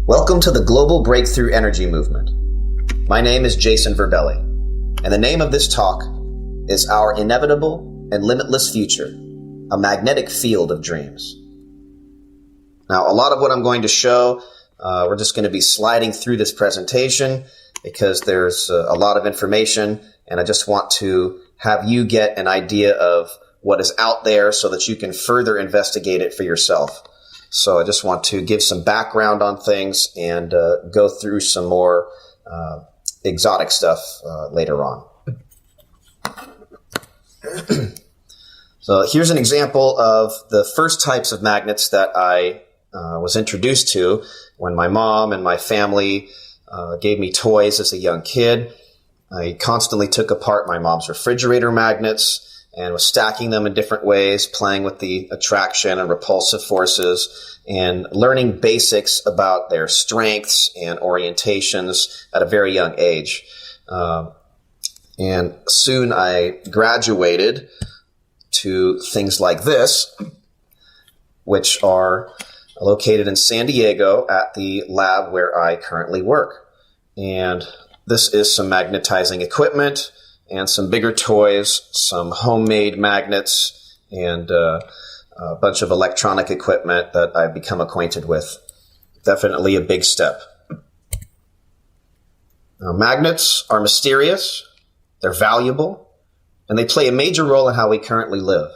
Welcome to the Global Breakthrough Energy Movement. My name is Jason Verbelli, and the name of this talk is Our Inevitable and Limitless Future, a Magnetic Field of Dreams. Now, a lot of what I'm going to show, we're just going to be sliding through this presentation because there's a lot of information, and I just want to have you get an idea of what is out there so that you can further investigate it for yourself. So I just want to give some background on things and go through some more exotic stuff later on. So here's an example of the first types of magnets that I was introduced to when my mom and my family gave me toys as a young kid. I constantly took apart my mom's refrigerator magnets and was stacking them in different ways, playing with the attraction and repulsive forces, and learning basics about their strengths and orientations at a very young age. And soon I graduated to things like this, which are located in San Diego at the lab where I currently work. And this is some magnetizing equipment and some bigger toys, some homemade magnets, and a bunch of electronic equipment that I've become acquainted with. Definitely a big step. Now, magnets are mysterious, they're valuable, and they play a major role in how we currently live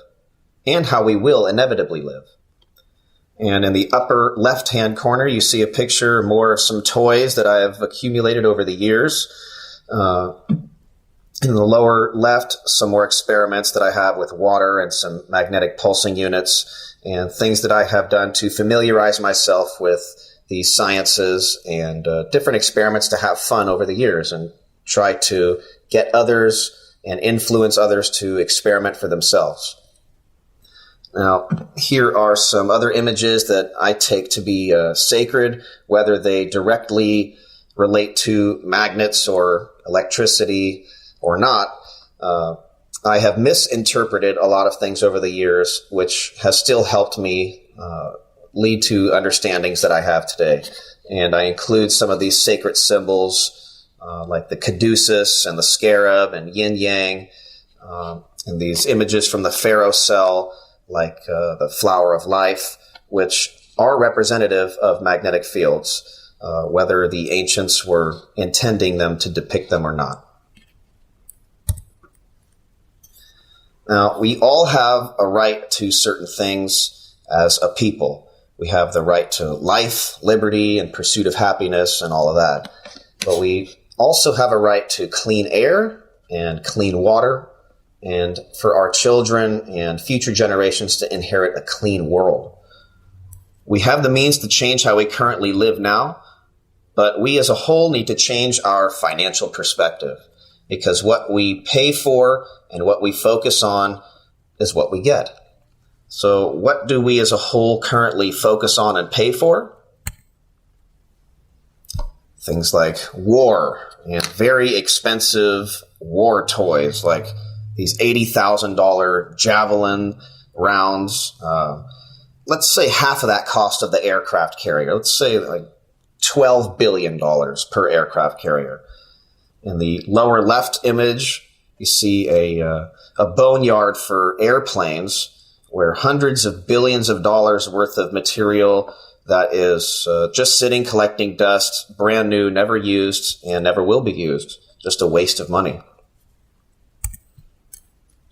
and how we will inevitably live. And in the upper left-hand corner, you see a picture more of some toys that I have accumulated over the years. In the lower left, some more experiments that I have with water and some magnetic pulsing units and things that I have done to familiarize myself with the sciences and different experiments to have fun over the years and try to get others and influence others to experiment for themselves. Now, here are some other images that I take to be sacred, whether they directly relate to magnets or electricity or not. I have misinterpreted a lot of things over the years, which has still helped me lead to understandings that I have today. And I include some of these sacred symbols like the caduceus and the scarab and yin-yang, and these images from the Pharaoh cell, like the flower of life, which are representative of magnetic fields, whether the ancients were intending them to depict them or not. Now, we all have a right to certain things as a people. We have the right to life, liberty, and pursuit of happiness and all of that. But we also have a right to clean air and clean water, and for our children and future generations to inherit a clean world. We have the means to change how we currently live now, but we as a whole need to change our financial perspective, because what we pay for and what we focus on is what we get. So what do we as a whole currently focus on and pay for? Things like war and very expensive war toys, like these $80,000 javelin rounds. Let's say half of that cost of the aircraft carrier. Let's say like $12 billion per aircraft carrier. In the lower left image, you see a boneyard for airplanes where hundreds of billions of dollars worth of material that is just sitting collecting dust, brand new, never used, and never will be used. Just a waste of money.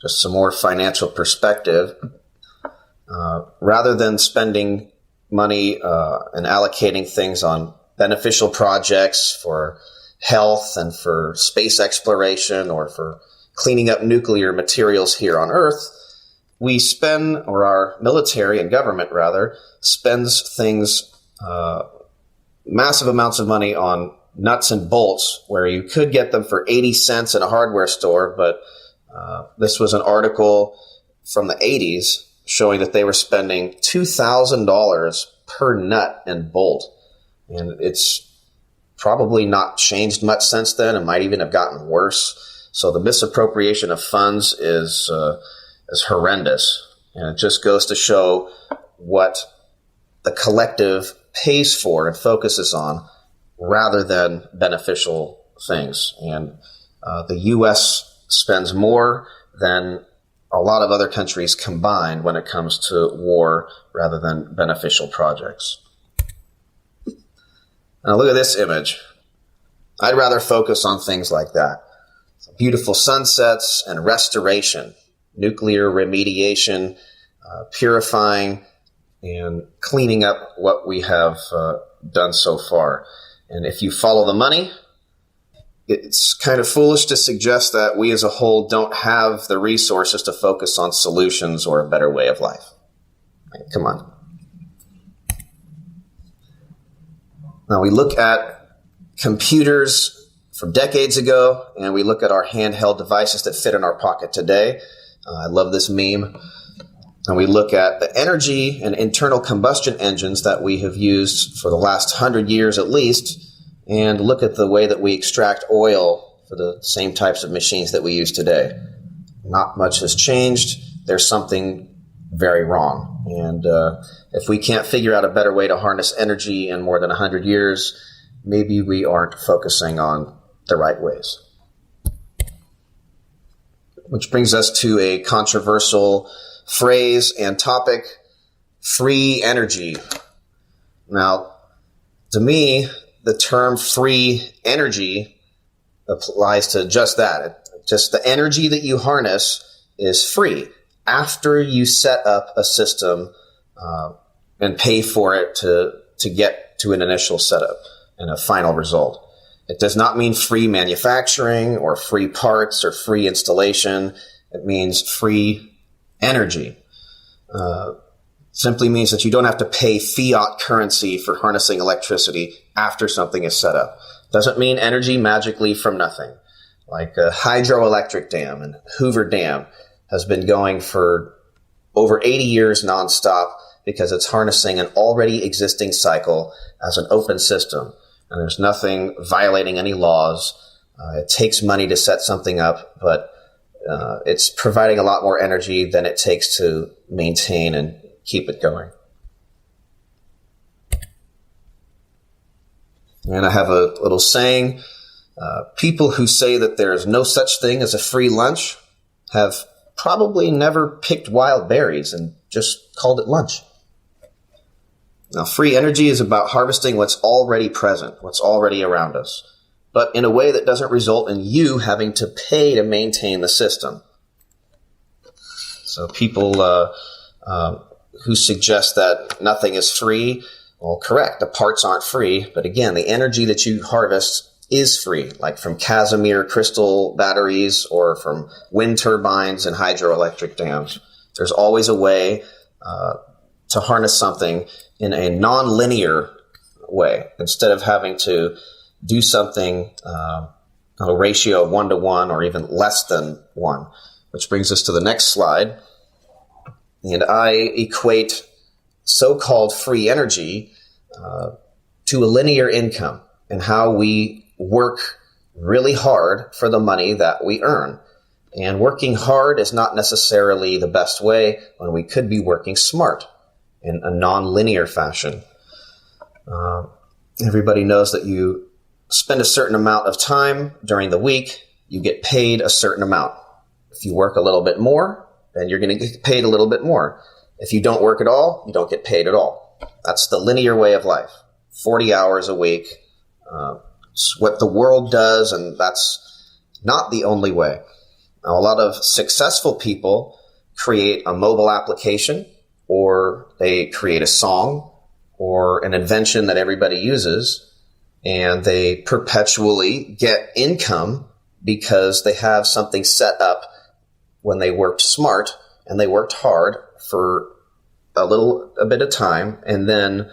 Just some more financial perspective. Rather than spending money and allocating things on beneficial projects for health and for space exploration or for cleaning up nuclear materials here on Earth, we spend, or our military and government rather, spends things, massive amounts of money on nuts and bolts where you could get them for 80 cents in a hardware store, but this was an article from the 80s showing that they were spending $2,000 per nut and bolt. And it's probably not changed much since then. It might even have gotten worse. So the misappropriation of funds is horrendous. And it just goes to show what the collective pays for and focuses on rather than beneficial things. And the U.S. spends more than a lot of other countries combined when it comes to war rather than beneficial projects. Now look at this image. I'd rather focus on things like that. Beautiful sunsets and restoration, nuclear remediation, purifying, and cleaning up what we have done so far. And if you follow the money, it's kind of foolish to suggest that we as a whole don't have the resources to focus on solutions or a better way of life. Come on. Now we look at computers from decades ago, and we look at our handheld devices that fit in our pocket today. I love this meme. And we look at the energy and internal combustion engines that we have used for the last 100 years at least, and look at the way that we extract oil for the same types of machines that we use today. Not much has changed. There's something very wrong. And if we can't figure out a better way to harness energy in more than 100 years, maybe we aren't focusing on the right ways. Which brings us to a controversial phrase and topic, free energy. Now, to me, the term free energy applies to just that. Just the energy that you harness is free after you set up a system and pay for it to get to an initial setup and a final result. It does not mean free manufacturing or free parts or free installation. It means free energy. Simply means that you don't have to pay fiat currency for harnessing electricity after something is set up. Doesn't mean energy magically from nothing. Like a hydroelectric dam and Hoover Dam has been going for over 80 years nonstop because it's harnessing an already existing cycle as an open system. And there's nothing violating any laws. It takes money to set something up, but it's providing a lot more energy than it takes to maintain and keep it going. And I have a little saying, people who say that there is no such thing as a free lunch have probably never picked wild berries and just called it lunch. Now, free energy is about harvesting what's already present, what's already around us, but in a way that doesn't result in you having to pay to maintain the system. So people who suggest that nothing is free, well, correct, the parts aren't free, but again, the energy that you harvest is free, like from Casimir crystal batteries or from wind turbines and hydroelectric dams. There's always a way to harness something in a non-linear way, instead of having to do something on a ratio of 1-to-1 or even less than 1, which brings us to the next slide. And I equate so-called free energy to a linear income and how we work really hard for the money that we earn. And working hard is not necessarily the best way when we could be working smart in a non-linear fashion. Everybody knows that you spend a certain amount of time during the week, you get paid a certain amount. If you work a little bit more, then you're going to get paid a little bit more. If you don't work at all, you don't get paid at all. That's the linear way of life. 40 hours a week. It's what the world does, and that's not the only way. Now, a lot of successful people create a mobile application, or they create a song, or an invention that everybody uses, and they perpetually get income because they have something set up when they worked smart and they worked hard for a bit of time, and then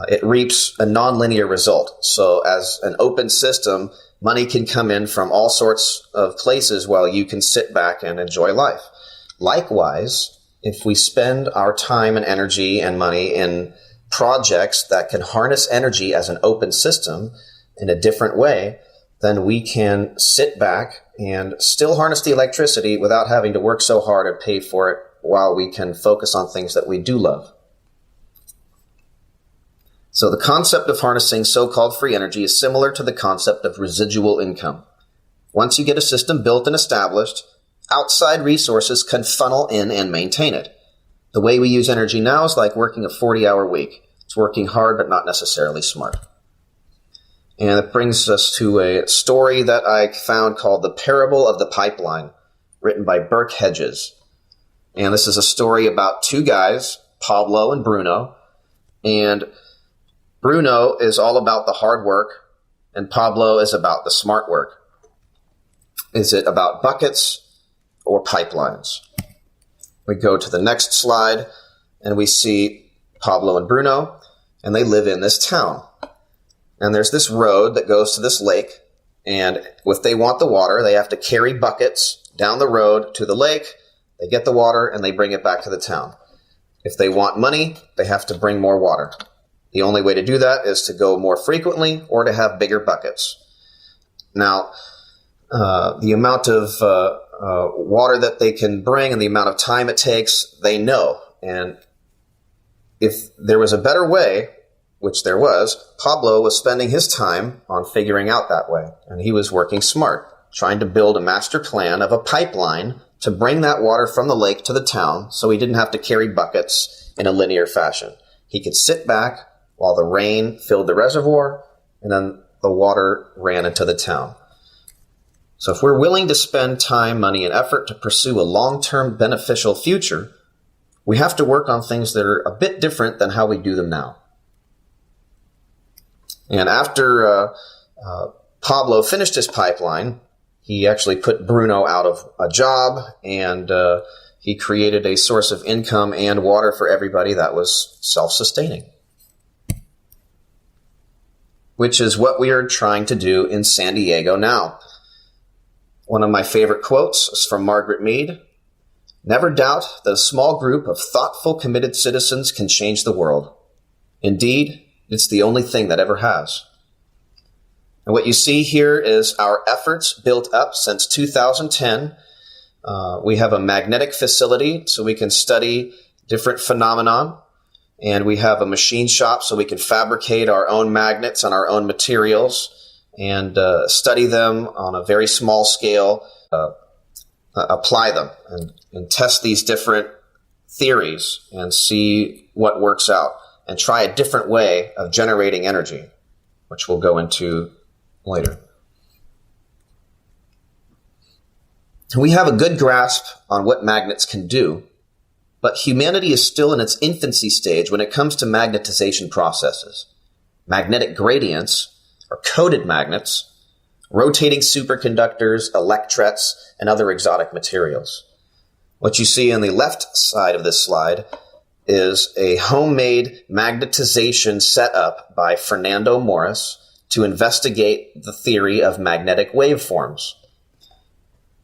it reaps a nonlinear result. So as an open system, money can come in from all sorts of places while you can sit back and enjoy life. Likewise, if we spend our time and energy and money in projects that can harness energy as an open system in a different way, then we can sit back and still harness the electricity without having to work so hard and pay for it, while we can focus on things that we do love. So the concept of harnessing so-called free energy is similar to the concept of residual income. Once you get a system built and established, outside resources can funnel in and maintain it. The way we use energy now is like working a 40-hour week. It's working hard but not necessarily smart. And it brings us to a story that I found called The Parable of the Pipeline, written by Burke Hedges. And this is a story about two guys, Pablo and Bruno. And Bruno is all about the hard work, and Pablo is about the smart work. Is it about buckets or pipelines? We go to the next slide, and we see Pablo and Bruno, and they live in this town. And there's this road that goes to this lake, and if they want the water, they have to carry buckets down the road to the lake. They get the water, and they bring it back to the town. If they want money, they have to bring more water. The only way to do that is to go more frequently or to have bigger buckets. Now, the amount of water that they can bring and the amount of time it takes, they know. And if there was a better way, which there was, Pablo was spending his time on figuring out that way. And he was working smart, trying to build a master plan of a pipeline to bring that water from the lake to the town so he didn't have to carry buckets in a linear fashion. He could sit back while the rain filled the reservoir and then the water ran into the town. So if we're willing to spend time, money, and effort to pursue a long-term beneficial future, we have to work on things that are a bit different than how we do them now. And after Pablo finished his pipeline, he actually put Bruno out of a job, and he created a source of income and water for everybody that was self-sustaining, which is what we are trying to do in San Diego now. One of my favorite quotes is from Margaret Mead. "Never doubt that a small group of thoughtful, committed citizens can change the world. Indeed, it's the only thing that ever has." And what you see here is our efforts built up since 2010. We have a magnetic facility so we can study different phenomenon. And we have a machine shop so we can fabricate our own magnets and our own materials and study them on a very small scale, apply them and test these different theories and see what works out and try a different way of generating energy, which we'll go into later. We have a good grasp on what magnets can do, but humanity is still in its infancy stage when it comes to magnetization processes. Magnetic gradients, or coated magnets, rotating superconductors, electrets, and other exotic materials. What you see on the left side of this slide is a homemade magnetization setup by Fernando Morris to investigate the theory of magnetic waveforms.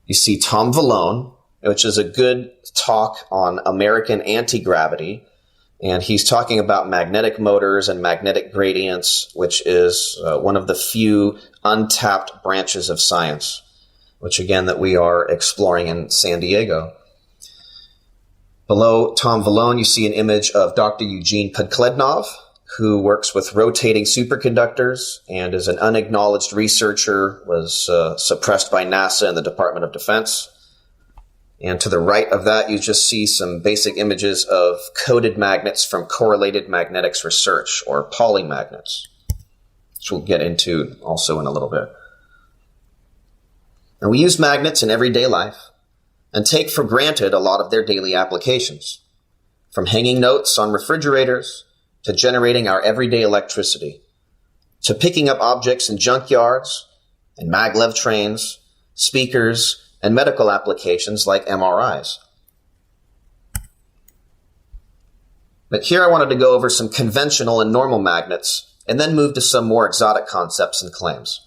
You see Tom Vallone, which is a good talk on American anti-gravity, and he's talking about magnetic motors and magnetic gradients, which is one of the few untapped branches of science, which again that we are exploring in San Diego. Below Tom Vallone, you see an image of Dr. Eugene Podklednov, who works with rotating superconductors and is an unacknowledged researcher, was suppressed by NASA and the Department of Defense. And to the right of that, you just see some basic images of coated magnets from correlated magnetics research, or polymagnets, which we'll get into also in a little bit. And we use magnets in everyday life and take for granted a lot of their daily applications, from hanging notes on refrigerators to generating our everyday electricity, to picking up objects in junkyards and maglev trains, speakers, and medical applications like MRIs. But here I wanted to go over some conventional and normal magnets and then move to some more exotic concepts and claims.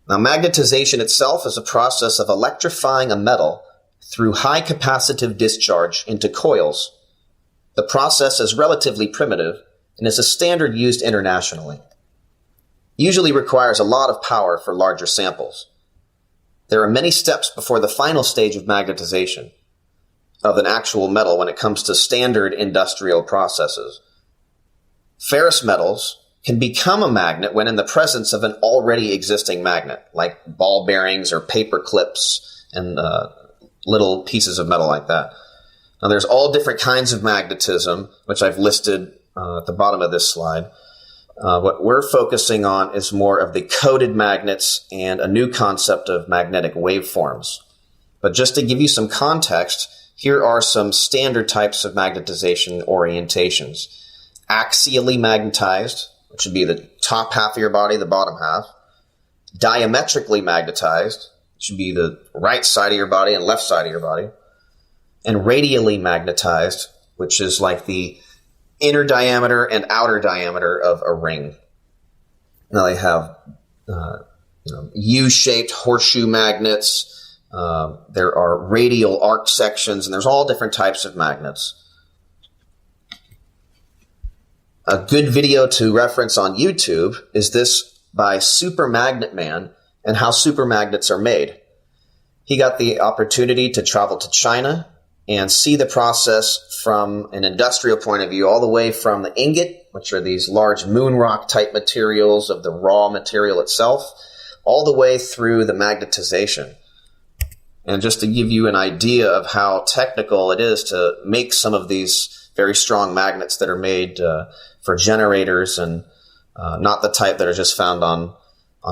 Now, magnetization itself is a process of electrifying a metal through high capacitive discharge into coils. The process is relatively primitive and is a standard used internationally. Usually requires a lot of power for larger samples. There are many steps before the final stage of magnetization of an actual metal when it comes to standard industrial processes. ferrous metals can become a magnet when in the presence of an already existing magnet, like ball bearings or paper clips and little pieces of metal like that. Now, there's all different kinds of magnetism, which I've listed at the bottom of this slide. What we're focusing on is more of the coated magnets and a new concept of magnetic waveforms. But just to give you some context, here are some standard types of magnetization orientations. Axially magnetized, which would be the top half of your body, the bottom half. Diametrically magnetized, which would be the right side of your body and left side of your body. And radially magnetized, which is like the inner diameter and outer diameter of a ring. Now they have U-shaped horseshoe magnets. There are radial arc sections, and there's all different types of magnets. A good video to reference on YouTube is this by Super Magnet Man and how supermagnets are made. He got the opportunity to travel to China and see the process from an industrial point of view, all the way from the ingot, which are these large moon rock type materials of the raw material itself, all the way through the magnetization. And just to give you an idea of how technical it is to make some of these very strong magnets that are made for generators and not the type that are just found on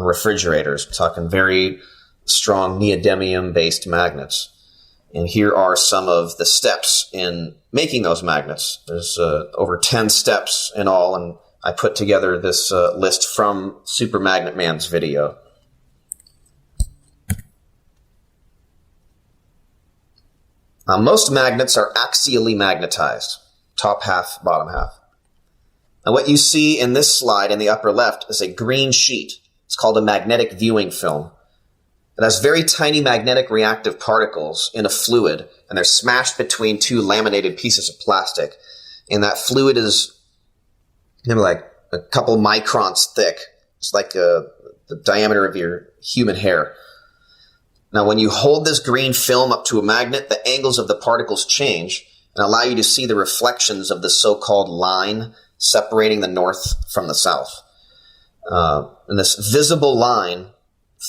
refrigerators. We're talking very strong neodymium-based magnets. And here are some of the steps in making those magnets. There's over 10 steps in all, and I put together this list from Super Magnet Man's video. Most magnets are axially magnetized, top half, bottom half. Now what you see in this slide in the upper left is a green sheet. It's called a magnetic viewing film. It has very tiny magnetic reactive particles in a fluid, and they're smashed between two laminated pieces of plastic. And that fluid is like a couple microns thick. It's like the diameter of your human hair. Now, when you hold this green film up to a magnet, the angles of the particles change and allow you to see the reflections of the so-called line separating the north from the south. And this visible line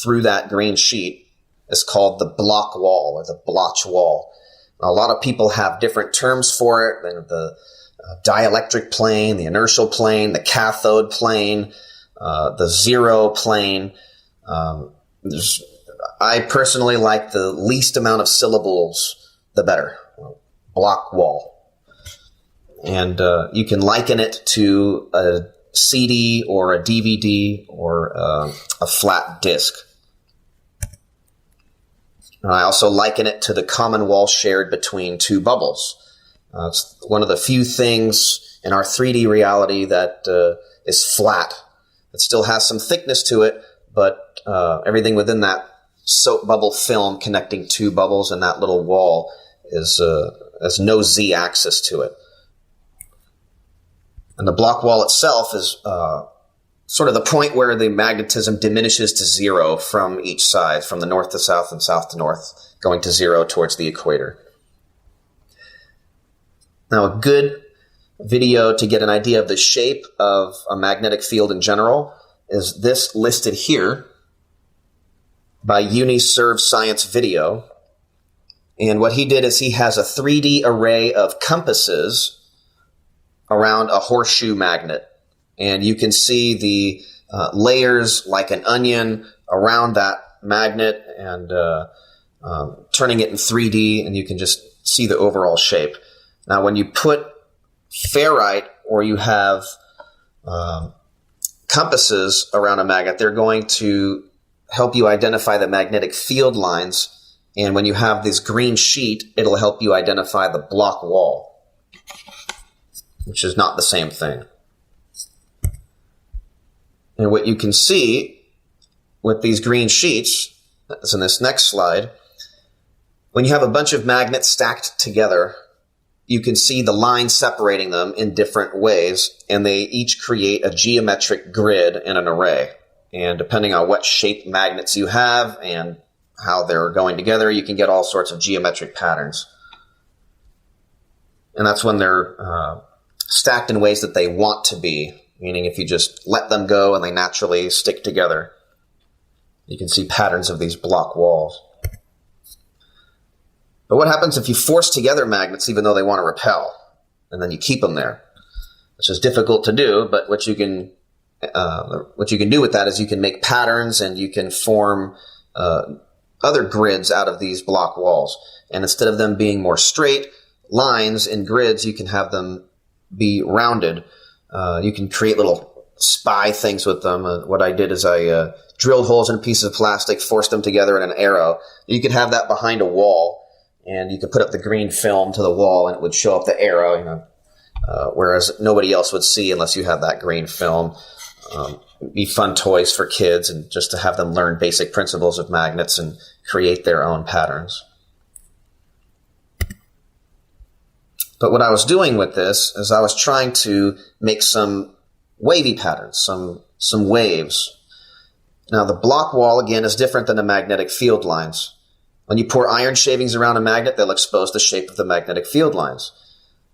through that green sheet is called the block wall or the blotch wall. Now, a lot of people have different terms for it. The dielectric plane, the inertial plane, the cathode plane, the zero plane. I personally like the least amount of syllables, the better. Block wall. And you can liken it to a CD or a DVD or a flat disk. And I also liken it to the common wall shared between two bubbles. It's one of the few things in our 3D reality that is flat. It still has some thickness to it, but everything within that soap bubble film connecting two bubbles and that little wall has no z-axis to it. And the block wall itself is sort of the point where the magnetism diminishes to zero from each side, from the north to south and south to north, going to zero towards the equator. Now, a good video to get an idea of the shape of a magnetic field in general is this listed here by Uniserve Science Video. And what he did is he has a 3D array of compasses around a horseshoe magnet. And you can see the layers like an onion around that magnet and turning it in 3D, and you can just see the overall shape. Now, when you put ferrite or you have compasses around a magnet, they're going to help you identify the magnetic field lines. And when you have this green sheet, it'll help you identify the block wall, which is not the same thing. And what you can see with these green sheets, as in this next slide, when you have a bunch of magnets stacked together, you can see the lines separating them in different ways, and they each create a geometric grid in an array. And depending on what shape magnets you have and how they're going together, you can get all sorts of geometric patterns. And that's when they're stacked in ways that they want to be, meaning if you just let them go and they naturally stick together. You can see patterns of these block walls. But what happens if you force together magnets even though they want to repel, and then you keep them there? Which is difficult to do, but what you can do with that is you can make patterns and you can form other grids out of these block walls. And instead of them being more straight lines in grids, you can have them be rounded. You can create little spy things with them. What I did is I drilled holes in pieces of plastic, forced them together in an arrow. You could have that behind a wall, and you could put up the green film to the wall, and it would show up the arrow, whereas nobody else would see unless you had that green film. Be fun toys for kids, and just to have them learn basic principles of magnets and create their own patterns. But what I was doing with this is I was trying to make some wavy patterns, some waves. Now, the block wall, again, is different than the magnetic field lines. When you pour iron shavings around a magnet, they'll expose the shape of the magnetic field lines.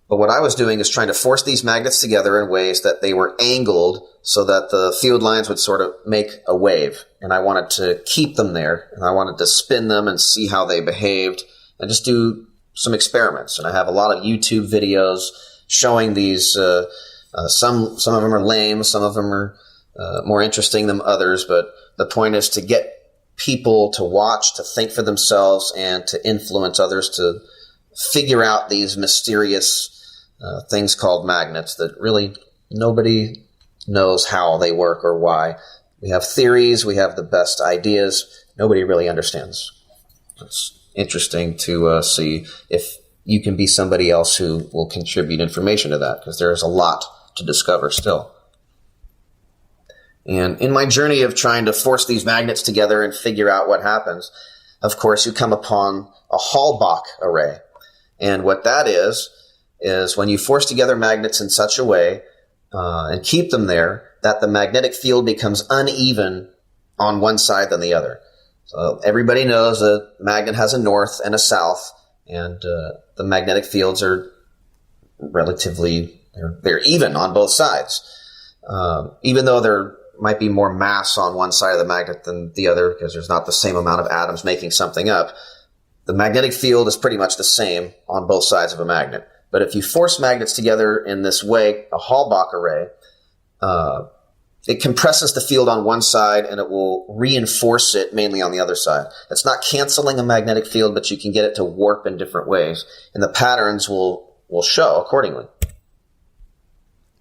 But what I was doing is trying to force these magnets together in ways that they were angled so that the field lines would sort of make a wave. And I wanted to keep them there, and I wanted to spin them and see how they behaved and just do some experiments. And I have a lot of YouTube videos showing these. Some of them are lame, some of them are more interesting than others, but the point is to get people to watch, to think for themselves, and to influence others to figure out these mysterious things called magnets that really nobody knows how they work or why. We have theories, we have the best ideas, nobody really understands. It's interesting to see if you can be somebody else who will contribute information to that, because there's a lot to discover still. And in my journey of trying to force these magnets together and figure out what happens, of course, you come upon a Hallbach array. And what that is when you force together magnets in such a way and keep them there that the magnetic field becomes uneven on one side than the other. So everybody knows a magnet has a north and a south, and the magnetic fields are relatively, they're even on both sides. Even though there might be more mass on one side of the magnet than the other, because there's not the same amount of atoms making something up, the magnetic field is pretty much the same on both sides of a magnet. But if you force magnets together in this way, a Hallbach array, it compresses the field on one side and it will reinforce it mainly on the other side. It's not canceling a magnetic field, but you can get it to warp in different ways, and the patterns will show accordingly.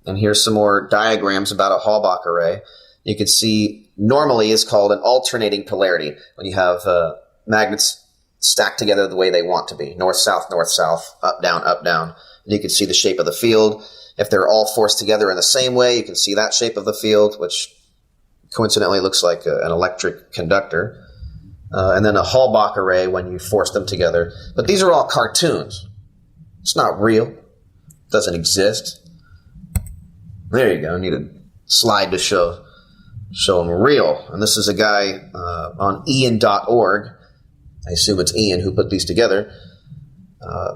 And here's some more diagrams about a Hallbach array. You can see normally is called an alternating polarity, when you have magnets stacked together the way they want to be. North, south, up, down, up, down. And you can see the shape of the field. If they're all forced together in the same way, you can see that shape of the field, which coincidentally looks like an electric conductor. And then a Hallbach array when you force them together. But these are all cartoons. It's not real. It doesn't exist. There you go. I need a slide to show them real. And this is a guy on Ian.org. I assume it's Ian who put these together.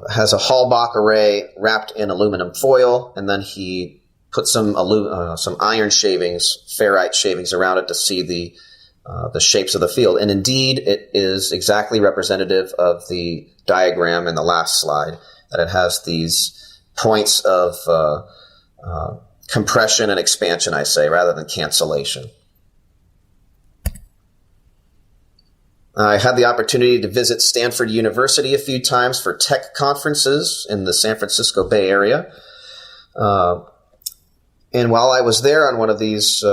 Has a Hallbach array wrapped in aluminum foil, and then he put some iron shavings, ferrite shavings around it to see the shapes of the field. And indeed, it is exactly representative of the diagram in the last slide, that it has these points of compression and expansion, I say, rather than cancellation. I had the opportunity to visit Stanford University a few times for tech conferences in the San Francisco Bay Area. And while I was there on one of these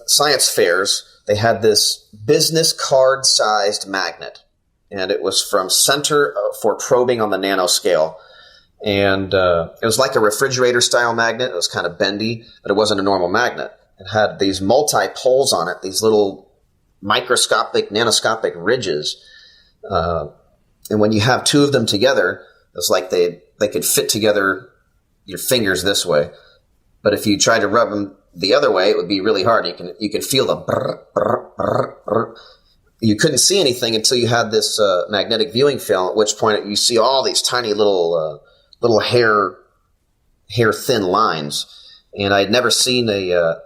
science fairs, they had this business card-sized magnet. And it was from Center for Probing on the Nanoscale. And it was like a refrigerator-style magnet. It was kind of bendy, but it wasn't a normal magnet. It had these multi-poles on it, these little microscopic, nanoscopic ridges. And when you have two of them together, it's like they could fit together your fingers this way. But if you tried to rub them the other way, it would be really hard. You can feel the brr, brr, brr, brr. You couldn't see anything until you had this magnetic viewing film, at which point you see all these tiny little little hair thin lines. And I had never seen a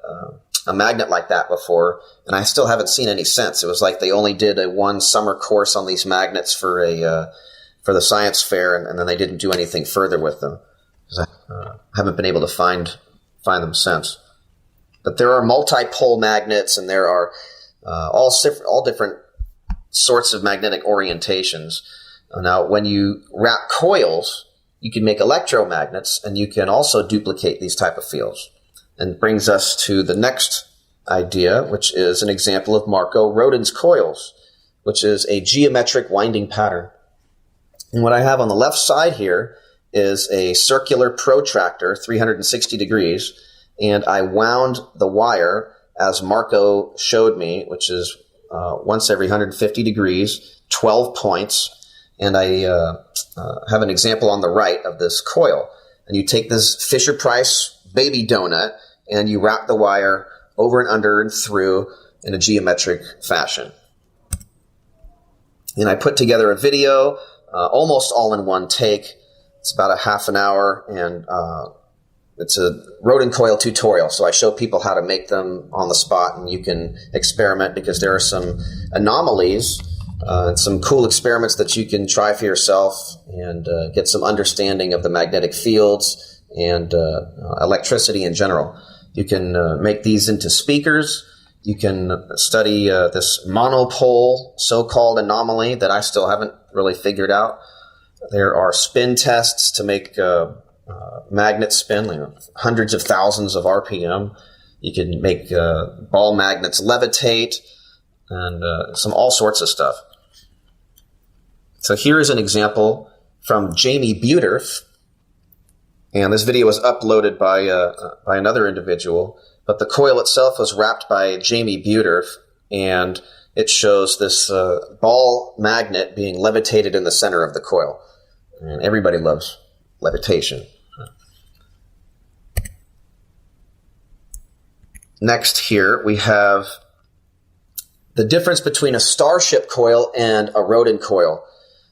magnet like that before, and I still haven't seen any since. It was like they only did a one summer course on these magnets for the science fair, and then they didn't do anything further with them. I haven't been able to find them since. But there are multi-pole magnets, and there are all different sorts of magnetic orientations. Now, when you wrap coils, you can make electromagnets, and you can also duplicate these type of fields. And brings us to the next idea, which is an example of Marco Rodin's coils, which is a geometric winding pattern. And what I have on the left side here is a circular protractor, 360 degrees, and I wound the wire as Marco showed me, which is once every 150 degrees, 12 points, and I have an example on the right of this coil. And you take this Fisher-Price baby donut, and you wrap the wire over and under and through in a geometric fashion. And I put together a video, almost all in one take. It's about a half an hour, and it's a Rodin coil tutorial. So I show people how to make them on the spot, and you can experiment because there are some anomalies and some cool experiments that you can try for yourself and get some understanding of the magnetic fields and electricity in general. You can make these into speakers. You can study this monopole so-called anomaly that I still haven't really figured out. There are spin tests to make magnets spin, hundreds of thousands of RPM. You can make ball magnets levitate and all sorts of stuff. So here is an example from Jamie Buterf. And this video was uploaded by another individual, but the coil itself was wrapped by Jamie Buterf, and it shows this ball magnet being levitated in the center of the coil. And everybody loves levitation. Next here we have the difference between a starship coil and a Rodin coil.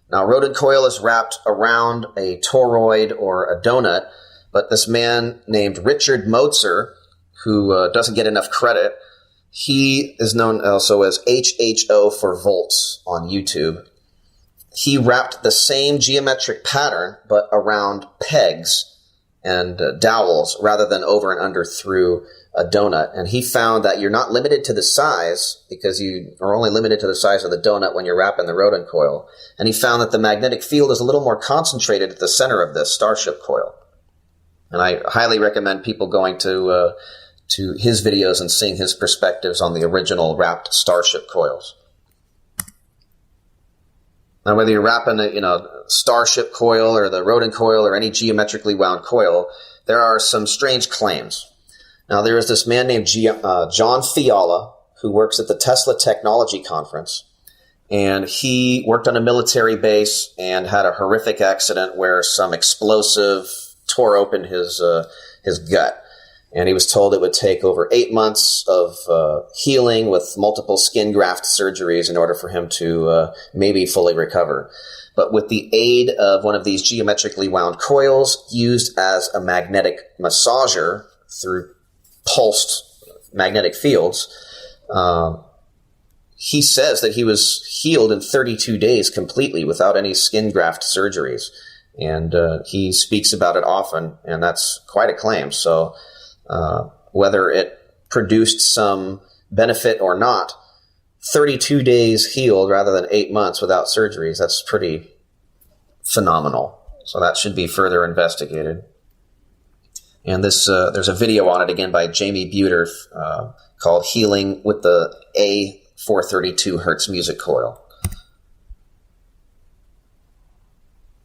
Now, a Rodin coil is wrapped around a toroid or a donut, but this man named Richard Motzer, who doesn't get enough credit, he is known also as HHO for volts on YouTube. He wrapped the same geometric pattern, but around pegs and dowels rather than over and under through a donut. And he found that you're not limited to the size because you are only limited to the size of the donut when you're wrapping the Rodin coil. And he found that the magnetic field is a little more concentrated at the center of this starship coil. And I highly recommend people going to his videos and seeing his perspectives on the original wrapped starship coils. Now, whether you're wrapping a starship coil or the Rodin coil or any geometrically wound coil, there are some strange claims. Now, there is this man named John Fiala who works at the Tesla Technology Conference, and he worked on a military base and had a horrific accident where some explosive tore open his gut. And he was told it would take over 8 months of healing with multiple skin graft surgeries in order for him to maybe fully recover. But with the aid of one of these geometrically wound coils used as a magnetic massager through pulsed magnetic fields, he says that he was healed in 32 days completely without any skin graft surgeries. And he speaks about it often, and that's quite a claim. So whether it produced some benefit or not, 32 days healed rather than 8 months without surgeries, that's pretty phenomenal. So that should be further investigated. And this there's a video on it again by Jamie Buterf called Healing with the A432 Hertz Music Coil.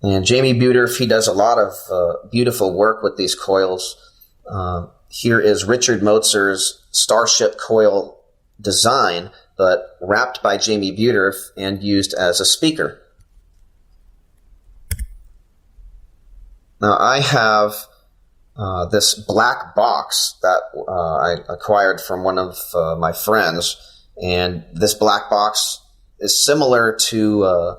And Jamie Buterf, he does a lot of beautiful work with these coils. Here is Richard Motzer's Starship coil design, but wrapped by Jamie Buterf and used as a speaker. Now, I have this black box that I acquired from one of my friends, and this black box is similar to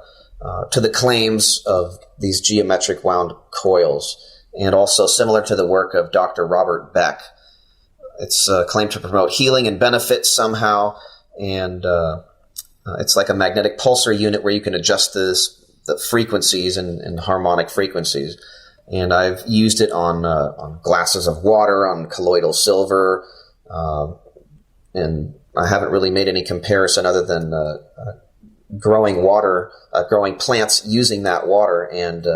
to the claims of these geometric wound coils, and also similar to the work of Dr. Robert Beck. It's claimed to promote healing and benefit somehow, and it's like a magnetic pulsar unit where you can adjust the frequencies and harmonic frequencies. And I've used it on glasses of water, on colloidal silver, and I haven't really made any comparison other than growing plants using that water. And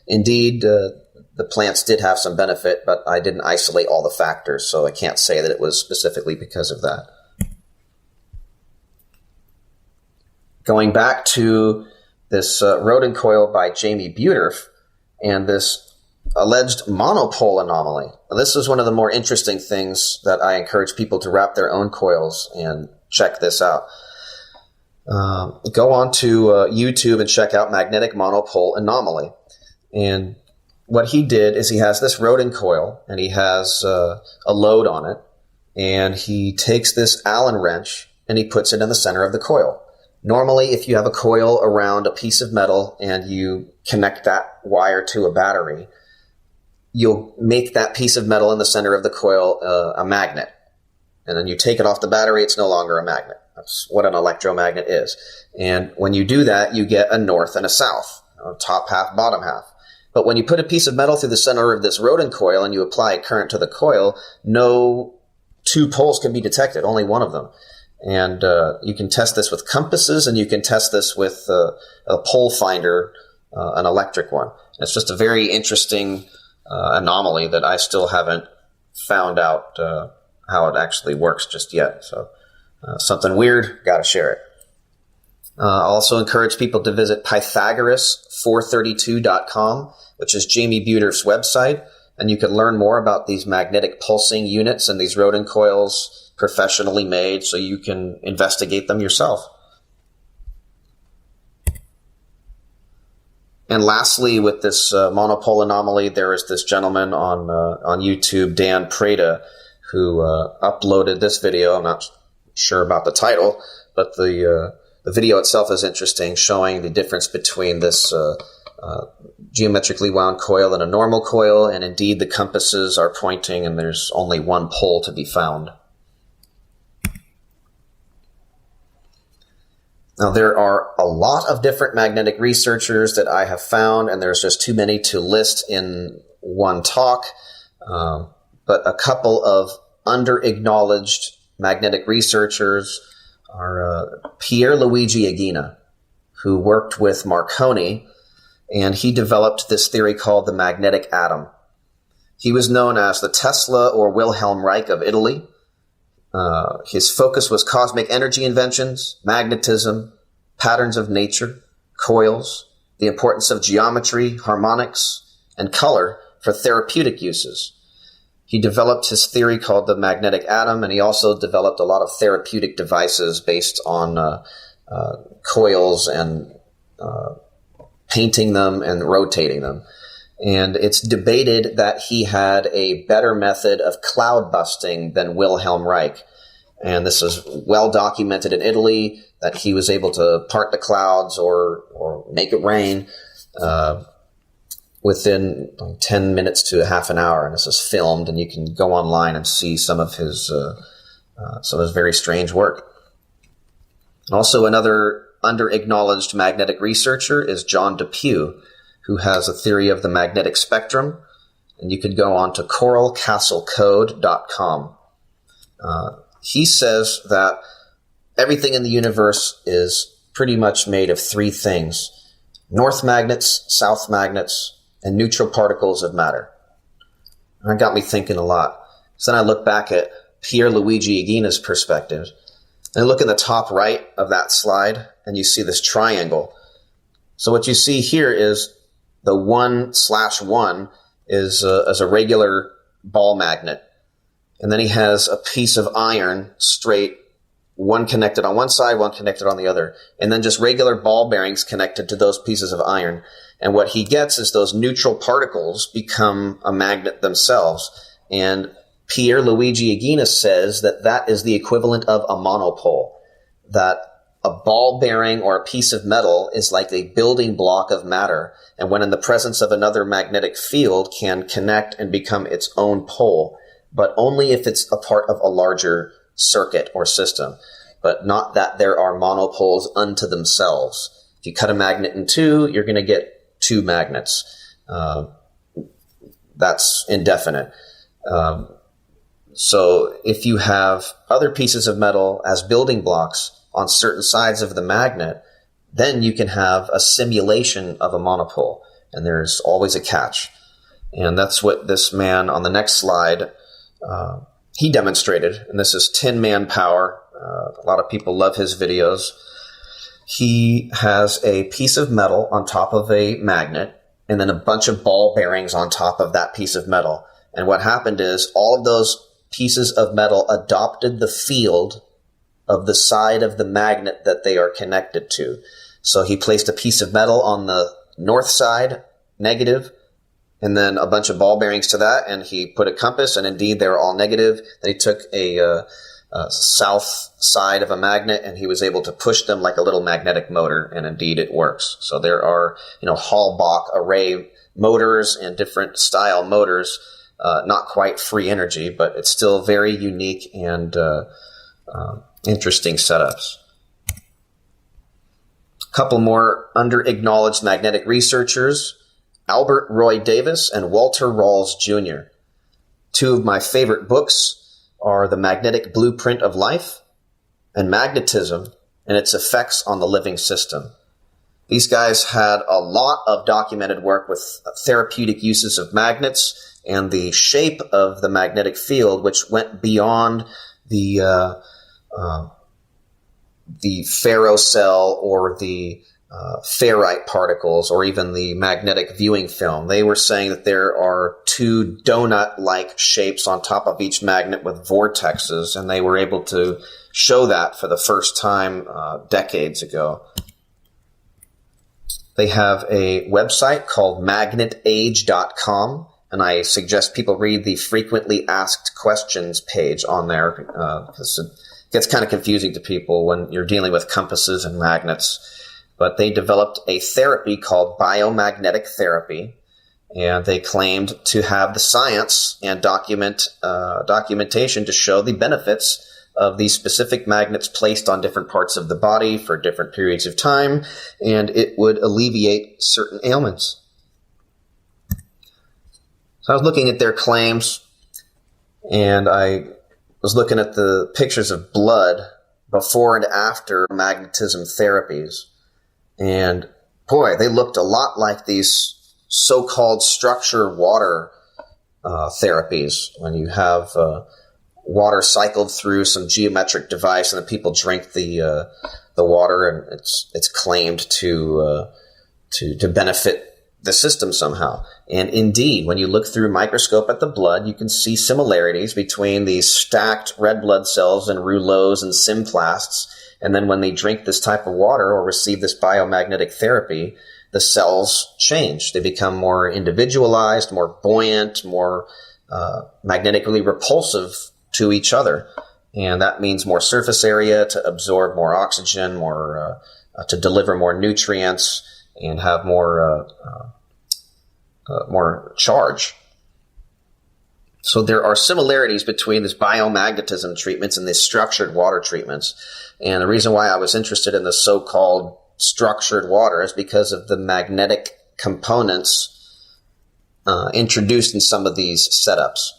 indeed, the plants did have some benefit, but I didn't isolate all the factors, so I can't say that it was specifically because of that. Going back to this rodent coil by Jamie Buterf and this alleged monopole anomaly. This is one of the more interesting things that I encourage people to wrap their own coils and check this out. Go on to YouTube and check out magnetic monopole anomaly. And what he did is he has this rodent coil and he has a load on it, and he takes this Allen wrench and he puts it in the center of the coil. Normally, if you have a coil around a piece of metal and you connect that wire to a battery, you'll make that piece of metal in the center of the coil a magnet. And then you take it off the battery, it's no longer a magnet. That's what an electromagnet is. And when you do that, you get a north and a south, top half, bottom half. But when you put a piece of metal through the center of this rodent coil and you apply a current to the coil, no two poles can be detected, only one of them. And you can test this with compasses, and you can test this with a pole finder, an electric one. It's just a very interesting anomaly that I still haven't found out how it actually works just yet. So something weird, got to share it. I'll also encourage people to visit Pythagoras432.com, which is Jamie Buterf's website, and you can learn more about these magnetic pulsing units and these rodent coils professionally made so you can investigate them yourself. And lastly, with this monopole anomaly, there is this gentleman on YouTube, Dan Prada, who uploaded this video. I'm not sure about the title, but the video itself is interesting, showing the difference between this geometrically wound coil and a normal coil, and indeed the compasses are pointing and there's only one pole to be found. Now, there are a lot of different magnetic researchers that I have found, and there's just too many to list in one talk. But a couple of under-acknowledged magnetic researchers are Pier Luigi Aguina, who worked with Marconi, and he developed this theory called the magnetic atom. He was known as the Tesla or Wilhelm Reich of Italy. His focus was cosmic energy inventions, magnetism, patterns of nature, coils, the importance of geometry, harmonics, and color for therapeutic uses. He developed his theory called the magnetic atom, and he also developed a lot of therapeutic devices based on coils and painting them and rotating them. And it's debated that he had a better method of cloud busting than Wilhelm Reich. And this is well documented in Italy, that he was able to part the clouds or make it rain within 10 minutes to half an hour. And this is filmed, and you can go online and see some of his very strange work. Also, another under-acknowledged magnetic researcher is John Depew, who has a theory of the magnetic spectrum, and you could go on to coralcastlecode.com. He says that everything in the universe is pretty much made of three things: north magnets, south magnets, and neutral particles of matter. And that got me thinking a lot. So then I look back at Pier Luigi Aguina's perspective, and I look in the top right of that slide, and you see this triangle. So what you see here is the 1/1 is a regular ball magnet. And then he has a piece of iron straight, one connected on one side, one connected on the other. And then just regular ball bearings connected to those pieces of iron. And what he gets is those neutral particles become a magnet themselves. And Pier Luigi Aguina says that that is the equivalent of a monopole. That A ball bearing or a piece of metal is like a building block of matter, and when in the presence of another magnetic field can connect and become its own pole, but only if it's a part of a larger circuit or system, but not that there are monopoles unto themselves. If you cut a magnet in two, you're going to get two magnets. That's indefinite. So if you have other pieces of metal as building blocks on certain sides of the magnet, then you can have a simulation of a monopole, and there's always a catch. And that's what this man on the next slide, he demonstrated, and this is Tin Man Power. A lot of people love his videos. He has a piece of metal on top of a magnet, and then a bunch of ball bearings on top of that piece of metal. And what happened is all of those pieces of metal adopted the field of the side of the magnet that they are connected to. So he placed a piece of metal on the north side, negative, and then a bunch of ball bearings to that, and he put a compass, and indeed they were all negative. Then he took a south side of a magnet, and he was able to push them like a little magnetic motor, and indeed it works. So there are, Hallbach array motors and different style motors, not quite free energy, but it's still very unique and interesting setups. A couple more under-acknowledged magnetic researchers, Albert Roy Davis and Walter Rawls Jr. Two of my favorite books are The Magnetic Blueprint of Life and Magnetism and Its Effects on the Living System. These guys had a lot of documented work with therapeutic uses of magnets and the shape of the magnetic field, which went beyond the ferrocell or the ferrite particles or even the magnetic viewing film. They were saying that there are two donut-like shapes on top of each magnet with vortexes, and they were able to show that for the first time decades ago. They have a website called magnetage.com, and I suggest people read the frequently asked questions page on there because it gets kind of confusing to people when you're dealing with compasses and magnets. But they developed a therapy called biomagnetic therapy, and they claimed to have the science and documentation to show the benefits of these specific magnets placed on different parts of the body for different periods of time, and it would alleviate certain ailments. So I was looking at their claims, and I was looking at the pictures of blood before and after magnetism therapies. And boy, they looked a lot like these so-called structured water therapies when you have water cycled through some geometric device and then people drink the water, and it's claimed to benefit the system somehow. And indeed, when you look through a microscope at the blood, you can see similarities between these stacked red blood cells and rouleaus and symplasts. And then when they drink this type of water or receive this biomagnetic therapy, the cells change. They become more individualized, more buoyant, more magnetically repulsive to each other. And that means more surface area to absorb more oxygen, more to deliver more nutrients, and have more charge. So there are similarities between this biomagnetism treatments and these structured water treatments. And the reason why I was interested in the so-called structured water is because of the magnetic components introduced in some of these setups.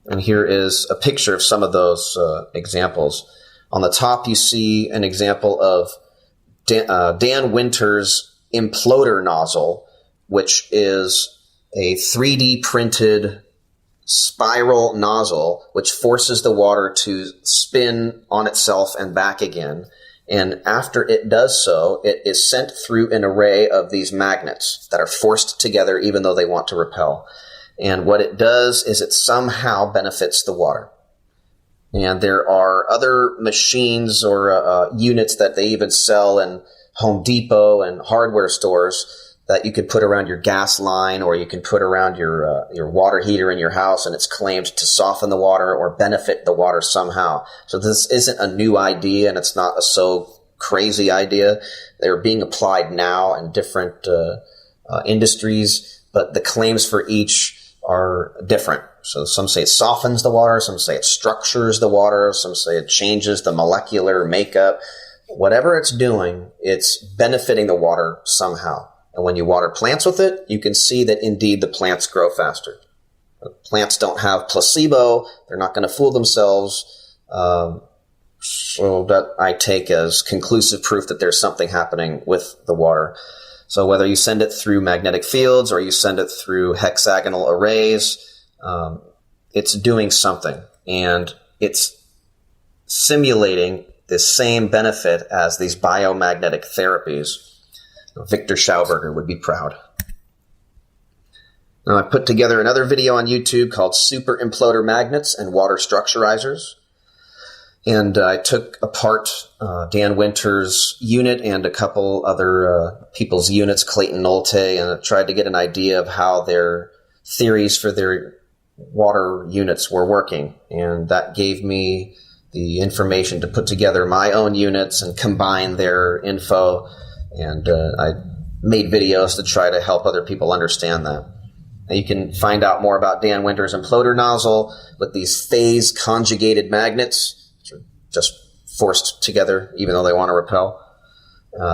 And here is a picture of some of those examples. On the top, you see an example of Dan Winter's imploder nozzle, which is a 3D printed spiral nozzle which forces the water to spin on itself and back again. And after it does so, it is sent through an array of these magnets that are forced together even though they want to repel. And what it does is it somehow benefits the water. And there are other machines or units that they even sell in Home Depot and hardware stores that you could put around your gas line, or you can put around your water heater in your house, and it's claimed to soften the water or benefit the water somehow. So this isn't a new idea, and it's not a so crazy idea. They're being applied now in different industries, but the claims for each are different. So some say it softens the water, some say it structures the water, some say it changes the molecular makeup. Whatever it's doing, it's benefiting the water somehow. And when you water plants with it, you can see that indeed the plants grow faster. Plants don't have placebo. They're not going to fool themselves. So that I take as conclusive proof that there's something happening with the water. So whether you send it through magnetic fields or you send it through hexagonal arrays, it's doing something. And it's simulating the same benefit as these biomagnetic therapies. Victor Schauberger would be proud. Now, I put together another video on YouTube called Super Imploder Magnets and Water Structurizers. And I took apart Dan Winter's unit and a couple other people's units, Clayton Nolte, and I tried to get an idea of how their theories for their water units were working. And that gave me the information to put together my own units and combine their info. And I made videos to try to help other people understand that. Now you can find out more about Dan Winter's imploder nozzle with these phase conjugated magnets, which are just forced together even though they want to repel.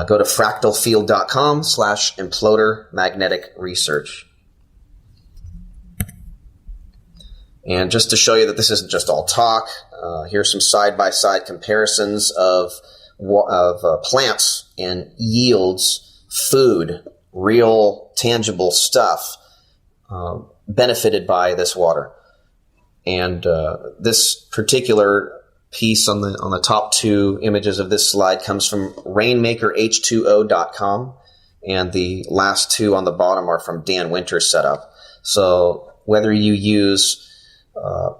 Go to fractalfield.com/imploder magnetic research. And just to show you that this isn't just all talk, here's some side-by-side comparisons of plants and yields, food, real tangible stuff benefited by this water. And this particular piece on the top two images of this slide comes from rainmakerh2o.com, and the last two on the bottom are from Dan Winter's setup. So whether you use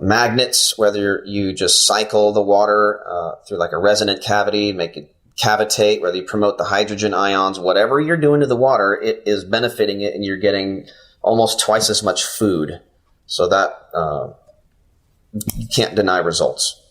magnets, whether you just cycle the water through like a resonant cavity, make it cavitate, whether you promote the hydrogen ions, whatever you're doing to the water, it is benefiting it, and you're getting almost twice as much food. So that you can't deny results.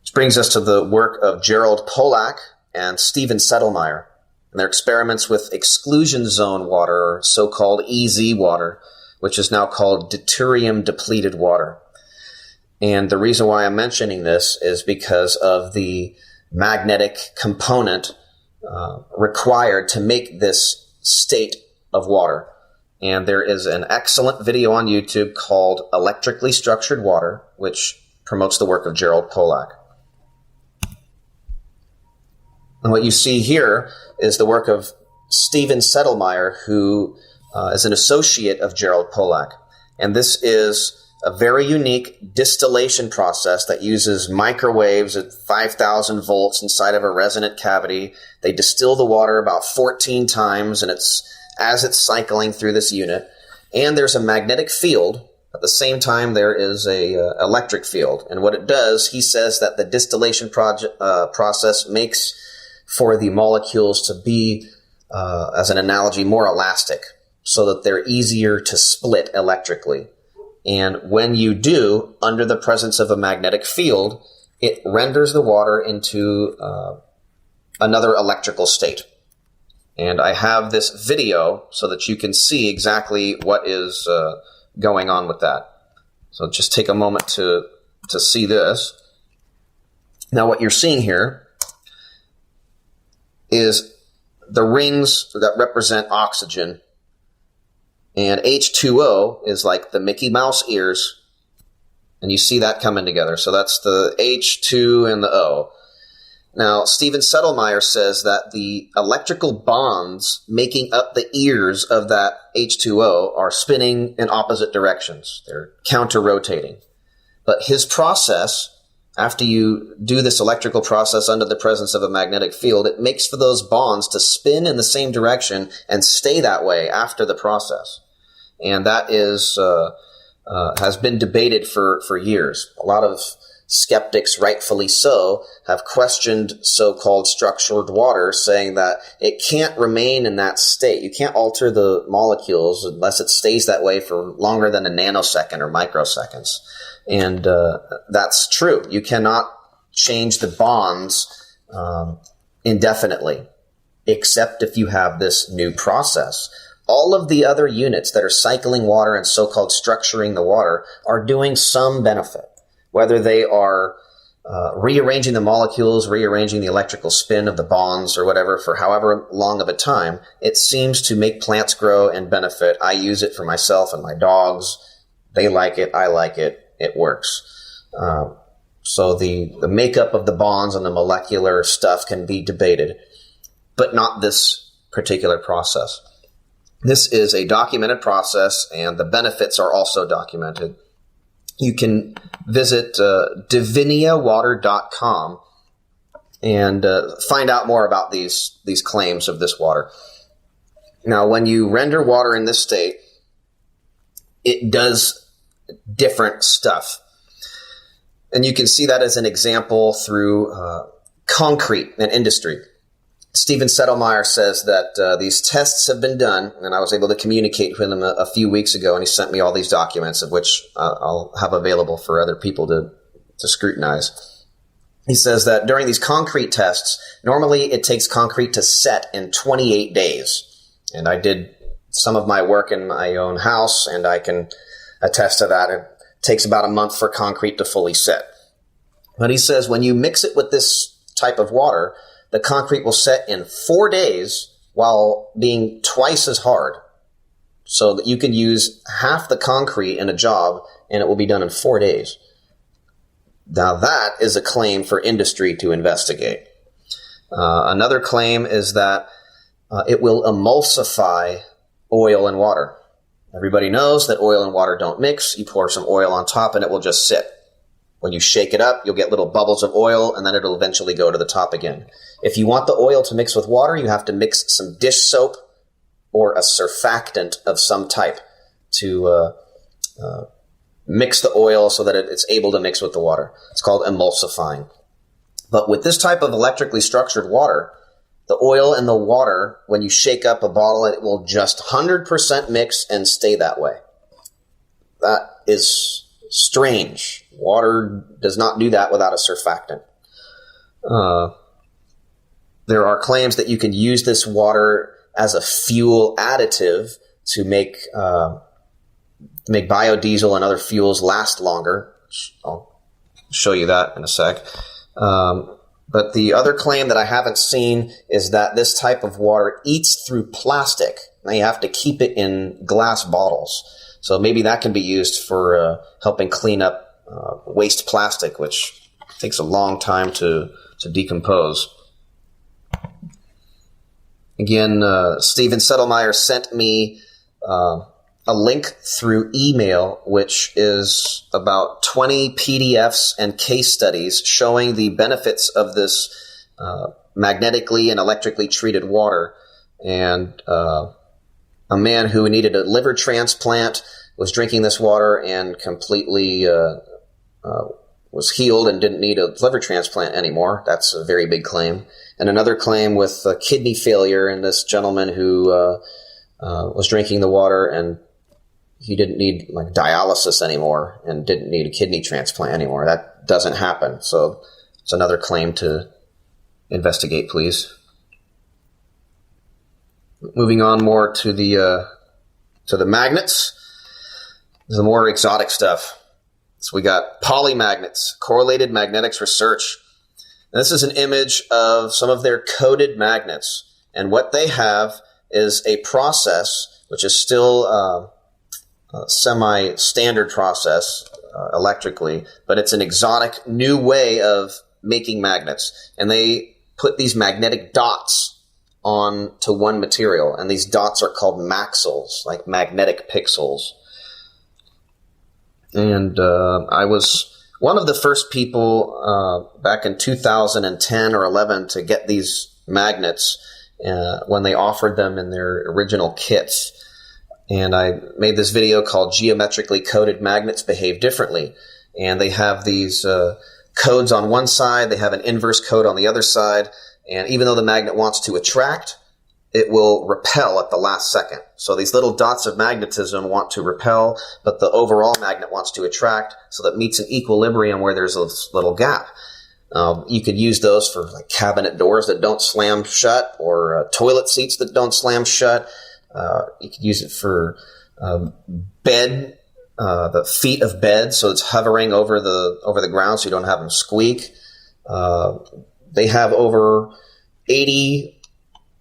Which brings us to the work of Gerald Pollack and Stephen Settlemyer and their experiments with exclusion zone water, or so-called EZ water, which is now called deuterium-depleted water. And the reason why I'm mentioning this is because of the magnetic component required to make this state of water. And there is an excellent video on YouTube called Electrically Structured Water, which promotes the work of Gerald Pollack. And what you see here is the work of Stephen Settlemyer, who is an associate of Gerald Pollack. And this is a very unique distillation process that uses microwaves at 5,000 volts inside of a resonant cavity. They distill the water about 14 times, and as it's cycling through this unit. And there's a magnetic field. At the same time, there is a electric field. And what it does, he says that the distillation process makes for the molecules to be, as an analogy, more elastic, so that they're easier to split electrically. And when you do, under the presence of a magnetic field, it renders the water into another electrical state. And I have this video so that you can see exactly what is going on with that. So just take a moment to see this. Now what you're seeing here is the rings that represent oxygen, and H2O is like the Mickey Mouse ears, and you see that coming together. So that's the H2 and the O. Now, Stephen Settlemyer says that the electrical bonds making up the ears of that H2O are spinning in opposite directions. They're counter-rotating. But his process, after you do this electrical process under the presence of a magnetic field, it makes for those bonds to spin in the same direction and stay that way after the process. And that is has been debated for years. A lot of skeptics, rightfully so, have questioned so-called structured water, saying that it can't remain in that state. You can't alter the molecules unless it stays that way for longer than a nanosecond or microseconds. And that's true. You cannot change the bonds indefinitely, except if you have this new process. All of the other units that are cycling water and so-called structuring the water are doing some benefit. Whether they are rearranging the molecules, rearranging the electrical spin of the bonds or whatever for however long of a time, it seems to make plants grow and benefit. I use it for myself and my dogs. They like it. I like it. It works. So the makeup of the bonds and the molecular stuff can be debated, but not this particular process. This is a documented process, and the benefits are also documented. You can visit diviniawater.com and find out more about these claims of this water. Now, when you render water in this state, it does different stuff. And you can see that as an example through concrete and industry. Stephen Settlemeyer says that these tests have been done, and I was able to communicate with him a few weeks ago, and he sent me all these documents, of which I'll have available for other people to scrutinize. He says that during these concrete tests, normally it takes concrete to set in 28 days. And I did some of my work in my own house, and I can attest to that. It takes about a month for concrete to fully set. But he says when you mix it with this type of water, the concrete will set in 4 days while being twice as hard, so that you can use half the concrete in a job and it will be done in 4 days. Now that is a claim for industry to investigate. Another claim is that it will emulsify oil and water. Everybody knows that oil and water don't mix. You pour some oil on top and it will just sit. When you shake it up, you'll get little bubbles of oil, and then it'll eventually go to the top again. If you want the oil to mix with water, you have to mix some dish soap or a surfactant of some type to mix the oil so that it's able to mix with the water. It's called emulsifying. But with this type of electrically structured water, the oil and the water, when you shake up a bottle, it will just 100% mix and stay that way. That is strange. Water does not do that without a surfactant. There are claims that you can use this water as a fuel additive to make biodiesel and other fuels last longer. I'll show you that in a sec. But the other claim that I haven't seen is that this type of water eats through plastic. Now you have to keep it in glass bottles. So maybe that can be used for helping clean up waste plastic, which takes a long time to decompose. Again, Stephen Settlemeyer sent me a link through email, which is about 20 PDFs and case studies showing the benefits of this magnetically and electrically treated water. And a man who needed a liver transplant was drinking this water and completely was healed and didn't need a liver transplant anymore. That's a very big claim. And another claim with kidney failure, and this gentleman who was drinking the water and he didn't need like dialysis anymore and didn't need a kidney transplant anymore. That doesn't happen. So it's another claim to investigate, please. Moving on more to the magnets, the more exotic stuff. So we got polymagnets, Correlated Magnetics Research. Now, this is an image of some of their coated magnets. And what they have is a process, which is still a semi-standard process electrically, but it's an exotic new way of making magnets. And they put these magnetic dots onto one material, and these dots are called maxils, like magnetic pixels. And I was one of the first people back in 2010 or 11 to get these magnets when they offered them in their original kits. And I made this video called Geometrically Coated Magnets Behave Differently. And they have these codes on one side, they have an inverse code on the other side, and even though the magnet wants to attract, it will repel at the last second. So these little dots of magnetism want to repel, but the overall magnet wants to attract, so that meets an equilibrium where there's a little gap. You could use those for like cabinet doors that don't slam shut, or toilet seats that don't slam shut. You could use it for bed, the feet of bed, so it's hovering over the ground, so you don't have them squeak. They have over 80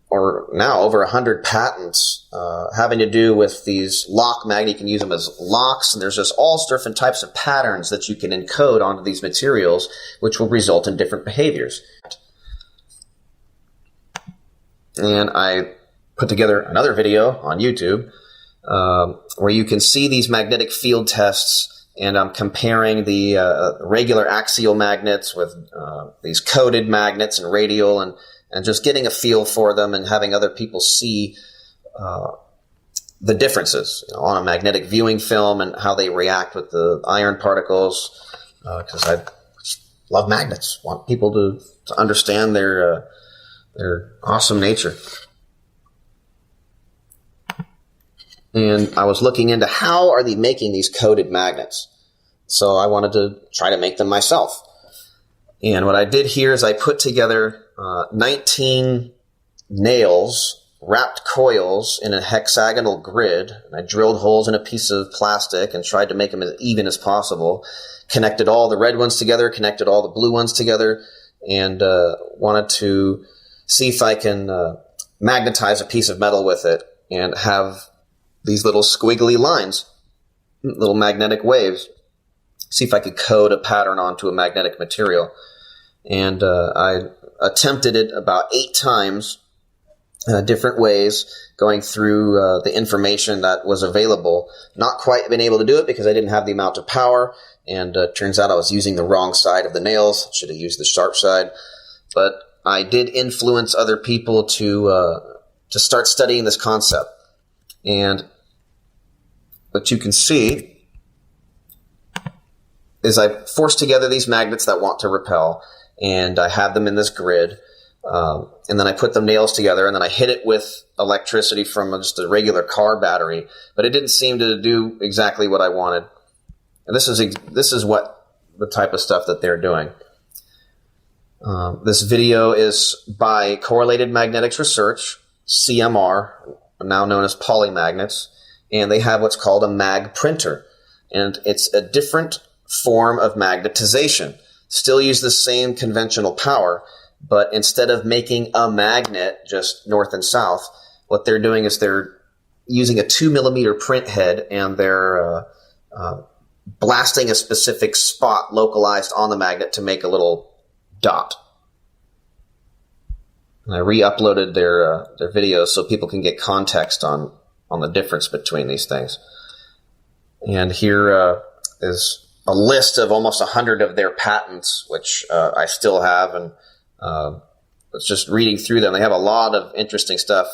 or now over 100 patents having to do with these lock magnets. You can use them as locks, and there's just all different types of patterns that you can encode onto these materials, which will result in different behaviors. And I put together another video on YouTube where you can see these magnetic field tests, and I'm comparing the regular axial magnets with these coated magnets and radial, and just getting a feel for them and having other people see the differences, on a magnetic viewing film and how they react with the iron particles, because I love magnets. Want people to understand their awesome nature. And I was looking into how are they making these coated magnets. So I wanted to try to make them myself. And what I did here is I put together 19 nails, wrapped coils in a hexagonal grid. And I drilled holes in a piece of plastic and tried to make them as even as possible. Connected all the red ones together, connected all the blue ones together, and wanted to see if I can magnetize a piece of metal with it and have these little squiggly lines, little magnetic waves. See if I could code a pattern onto a magnetic material. And I attempted it about 8 times, different ways, going through the information that was available. Not quite been able to do it because I didn't have the amount of power, and turns out I was using the wrong side of the nails. Should have used the sharp side. But I did influence other people to start studying this concept. And what you can see is I forced together these magnets that want to repel, and I have them in this grid, and then I put the nails together, and then I hit it with electricity from just a regular car battery, but it didn't seem to do exactly what I wanted. And this is what the type of stuff that they're doing. This video is by Correlated Magnetics Research, CMR, now known as Polymagnets, and they have what's called a mag printer, and it's a different form of magnetization. Still use the same conventional power, but instead of making a magnet just north and south, what they're doing is they're using a 2mm print head, and they're blasting a specific spot localized on the magnet to make a little dot. And I re-uploaded their videos so people can get context on the difference between these things. And here is a list of almost 100 of their patents, which I still have, and it's just reading through them. They have a lot of interesting stuff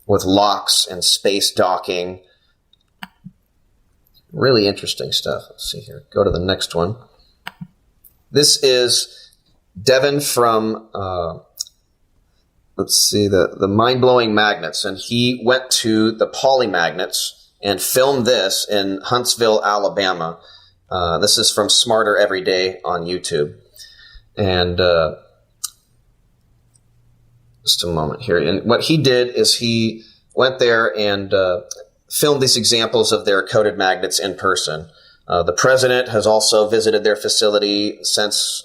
with locks and space docking. Really interesting stuff. Let's see here. Go to the next one. This is Devin from, the Mind-Blowing Magnets, and he went to the Polymagnets and filmed this in Huntsville, Alabama. This is from Smarter Every Day on YouTube. And just a moment here. And what he did is he went there and filmed these examples of their coated magnets in person. The president has also visited their facility since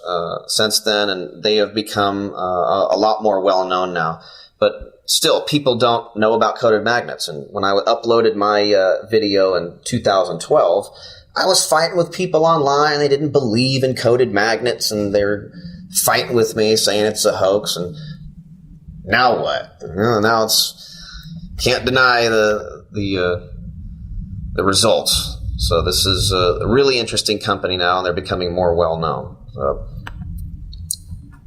then, and they have become a lot more well-known now. But still, people don't know about coated magnets. And when I uploaded my video in 2012, I was fighting with people online. They didn't believe in coated magnets, and they're fighting with me, saying it's a hoax. And now what? Now can't deny the results. So this is a really interesting company now, and they're becoming more well-known.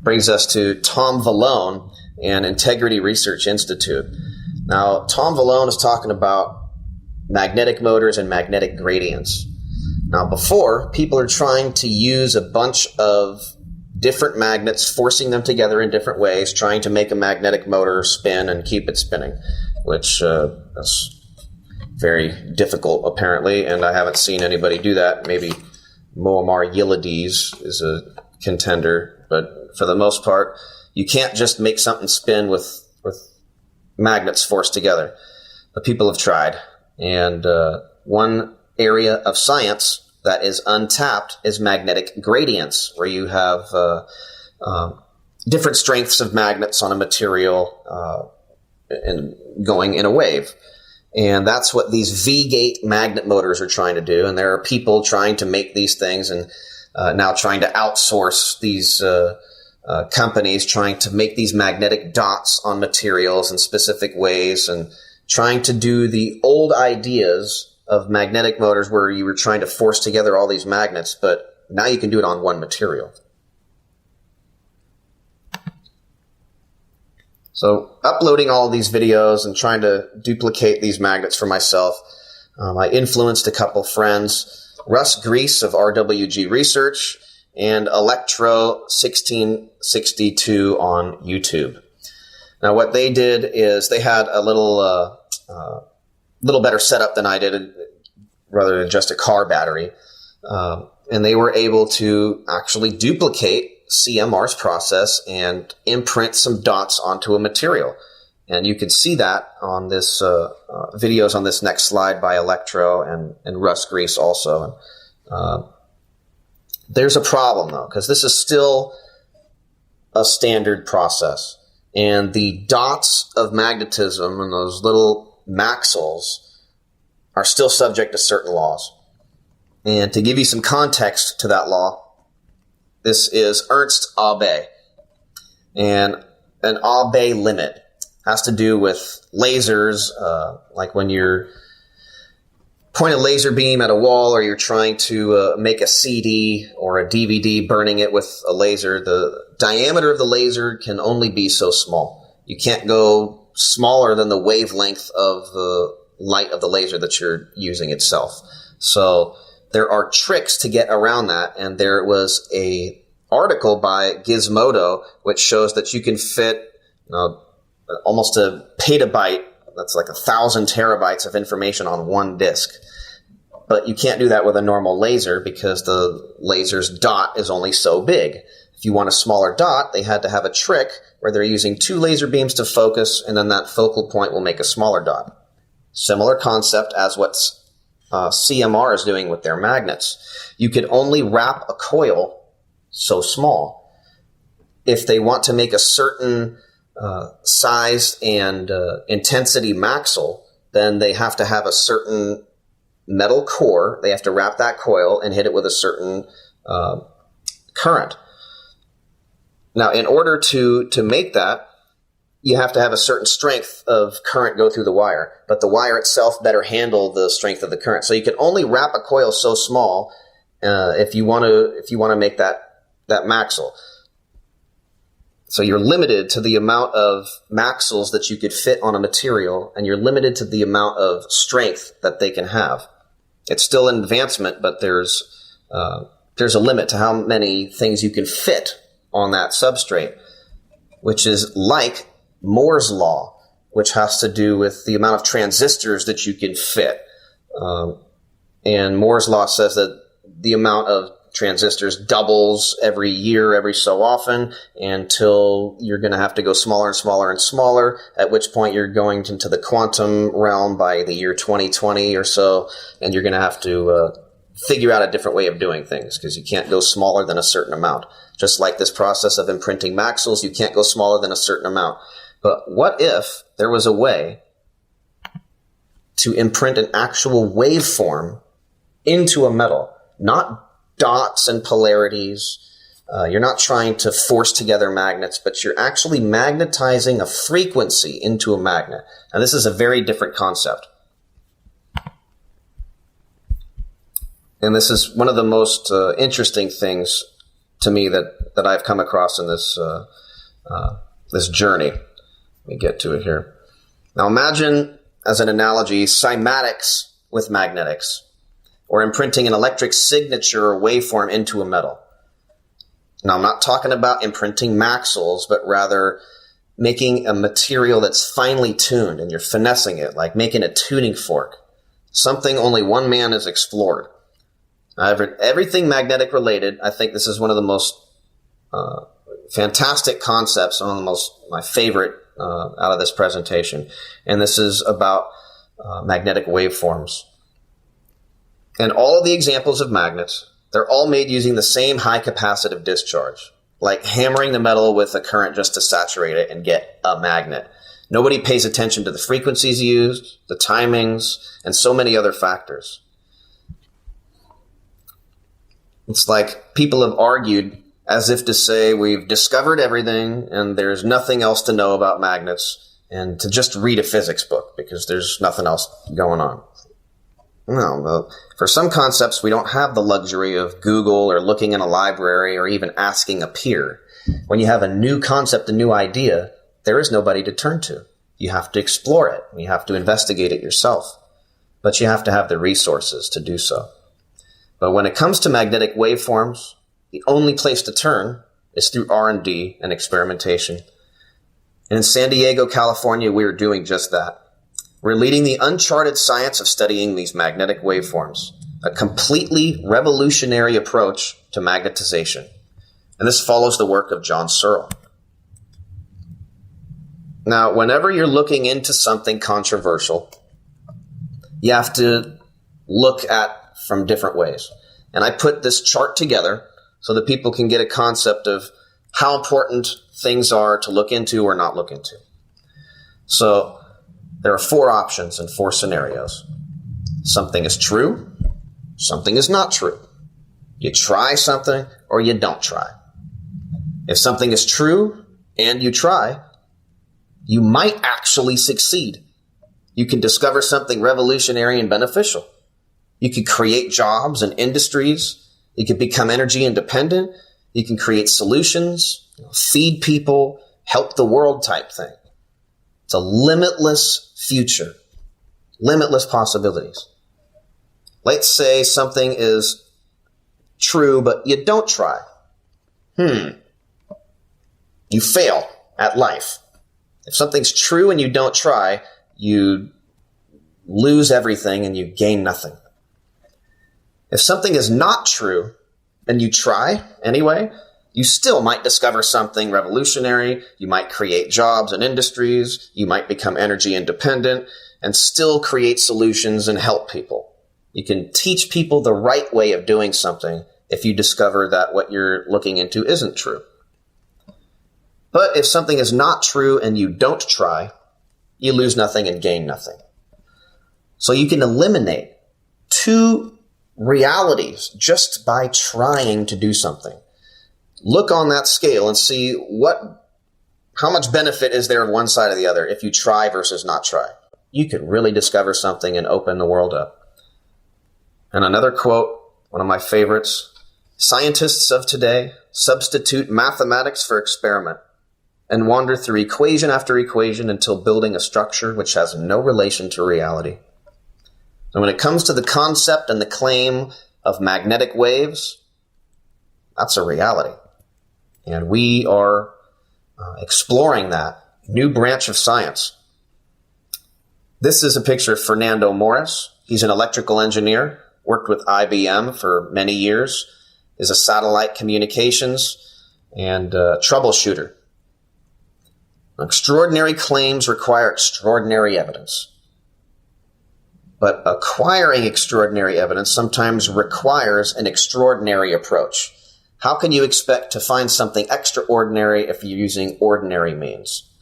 Brings us to Tom Vallone and Integrity Research Institute. Now, Tom Vallone is talking about magnetic motors and magnetic gradients. Now, before, people are trying to use a bunch of different magnets, forcing them together in different ways, trying to make a magnetic motor spin and keep it spinning, which is very difficult, apparently, and I haven't seen anybody do that. Maybe Muammar Yildiz is a contender, but for the most part, you can't just make something spin with magnets forced together. But people have tried, and one area of science that is untapped is magnetic gradients, where you have different strengths of magnets on a material and going in a wave. And that's what these V-gate magnet motors are trying to do. And there are people trying to make these things and now trying to outsource these companies, trying to make these magnetic dots on materials in specific ways and trying to do the old ideas of magnetic motors where you were trying to force together all these magnets, but now you can do it on one material. So uploading all of these videos and trying to duplicate these magnets for myself, I influenced a couple friends, Russ Grease of RWG Research and Electro 1662 on YouTube. Now what they did is they had a little better setup than I did, rather than just a car battery. And they were able to actually duplicate CMR's process and imprint some dots onto a material. And you can see that on this videos on this next slide by Electro and Russ Grease also. There's a problem, though, because this is still a standard process. And the dots of magnetism and those little maxils are still subject to certain laws. And to give you some context to that law, this is Ernst Abbe. And an Abbe limit has to do with lasers, like when you're point a laser beam at a wall or you're trying to make a CD or a DVD, burning it with a laser. The diameter of the laser can only be so small. You can't go smaller than the wavelength of the light of the laser that you're using itself. So there are tricks to get around that, and there was a article by Gizmodo which shows that you can fit almost a petabyte, that's like 1,000 terabytes of information on one disk. But you can't do that with a normal laser because the laser's dot is only so big. If you want a smaller dot, they had to have a trick where they're using 2 laser beams to focus, and then that focal point will make a smaller dot. Similar concept as what CMR is doing with their magnets. You could only wrap a coil so small. If they want to make a certain size and intensity maxil, then they have to have a certain metal core. They have to wrap that coil and hit it with a certain current. Now, in order to make that, you have to have a certain strength of current go through the wire, but the wire itself better handle the strength of the current. So you can only wrap a coil so small if you want to make that maxil. So you're limited to the amount of maxils that you could fit on a material, and you're limited to the amount of strength that they can have. It's still an advancement, but there's a limit to how many things you can fit on that substrate, which is like Moore's law, which has to do with the amount of transistors that you can fit. And Moore's law says that the amount of transistors doubles every year, every so often, until you're going to have to go smaller and smaller and smaller, at which point you're going into the quantum realm by the year 2020 or so, and you're going to have to figure out a different way of doing things, because you can't go smaller than a certain amount. Just like this process of imprinting maxils, you can't go smaller than a certain amount. But what if there was a way to imprint an actual waveform into a metal? Not dots and polarities. You're not trying to force together magnets, but you're actually magnetizing a frequency into a magnet. And this is a very different concept. And this is one of the most interesting things to me that I've come across in this this journey. Let me get to it here. Now imagine, as an analogy, cymatics with magnetics. or imprinting an electric signature or waveform into a metal. Now, I'm not talking about imprinting maxills, but rather making a material that's finely tuned and you're finessing it, like making a tuning fork, something only one man has explored. Everything magnetic related, I think this is one of the most fantastic concepts, one of my favorite out of this presentation. And this is about magnetic waveforms. And all of the examples of magnets, they're all made using the same high capacitive discharge, like hammering the metal with a current just to saturate it and get a magnet. Nobody pays attention to the frequencies used, the timings, and so many other factors. It's like people have argued as if to say we've discovered everything and there's nothing else to know about magnets and to just read a physics book because there's nothing else going on. No, for some concepts, we don't have the luxury of Google or looking in a library or even asking a peer. When you have a new concept, a new idea, there is nobody to turn to. You have to explore it. You have to investigate it yourself. But you have to have the resources to do so. But when it comes to magnetic waveforms, the only place to turn is through R&D and experimentation. And in San Diego, California, we are doing just that. We're leading the uncharted science of studying these magnetic waveforms, a completely revolutionary approach to magnetization. And this follows the work of John Searle. Now, whenever you're looking into something controversial, you have to look at from different ways. And I put this chart together so that people can get a concept of how important things are to look into or not look into. So there are 4 options and 4 scenarios. Something is true, something is not true. You try something or you don't try. If something is true and you try, you might actually succeed. You can discover something revolutionary and beneficial. You could create jobs and industries. You could become energy independent. You can create solutions, feed people, help the world type thing. It's a limitless future, limitless possibilities. Let's say something is true, but you don't try. You fail at life. If something's true and you don't try, you lose everything and you gain nothing. If something is not true and you try anyway, you still might discover something revolutionary. You might create jobs and industries. You might become energy independent and still create solutions and help people. You can teach people the right way of doing something if you discover that what you're looking into isn't true. But if something is not true and you don't try, you lose nothing and gain nothing. So you can eliminate 2 realities just by trying to do something. Look on that scale and see how much benefit is there of one side or the other if you try versus not try. You could really discover something and open the world up. And another quote, one of my favorites, scientists of today substitute mathematics for experiment and wander through equation after equation until building a structure which has no relation to reality. And when it comes to the concept and the claim of magnetic waves, that's a reality. And we are exploring that new branch of science. This is a picture of Fernando Morris. He's an electrical engineer, worked with IBM for many years, is a satellite communications and troubleshooter. Extraordinary claims require extraordinary evidence. But acquiring extraordinary evidence sometimes requires an extraordinary approach. How can you expect to find something extraordinary if you're using ordinary means?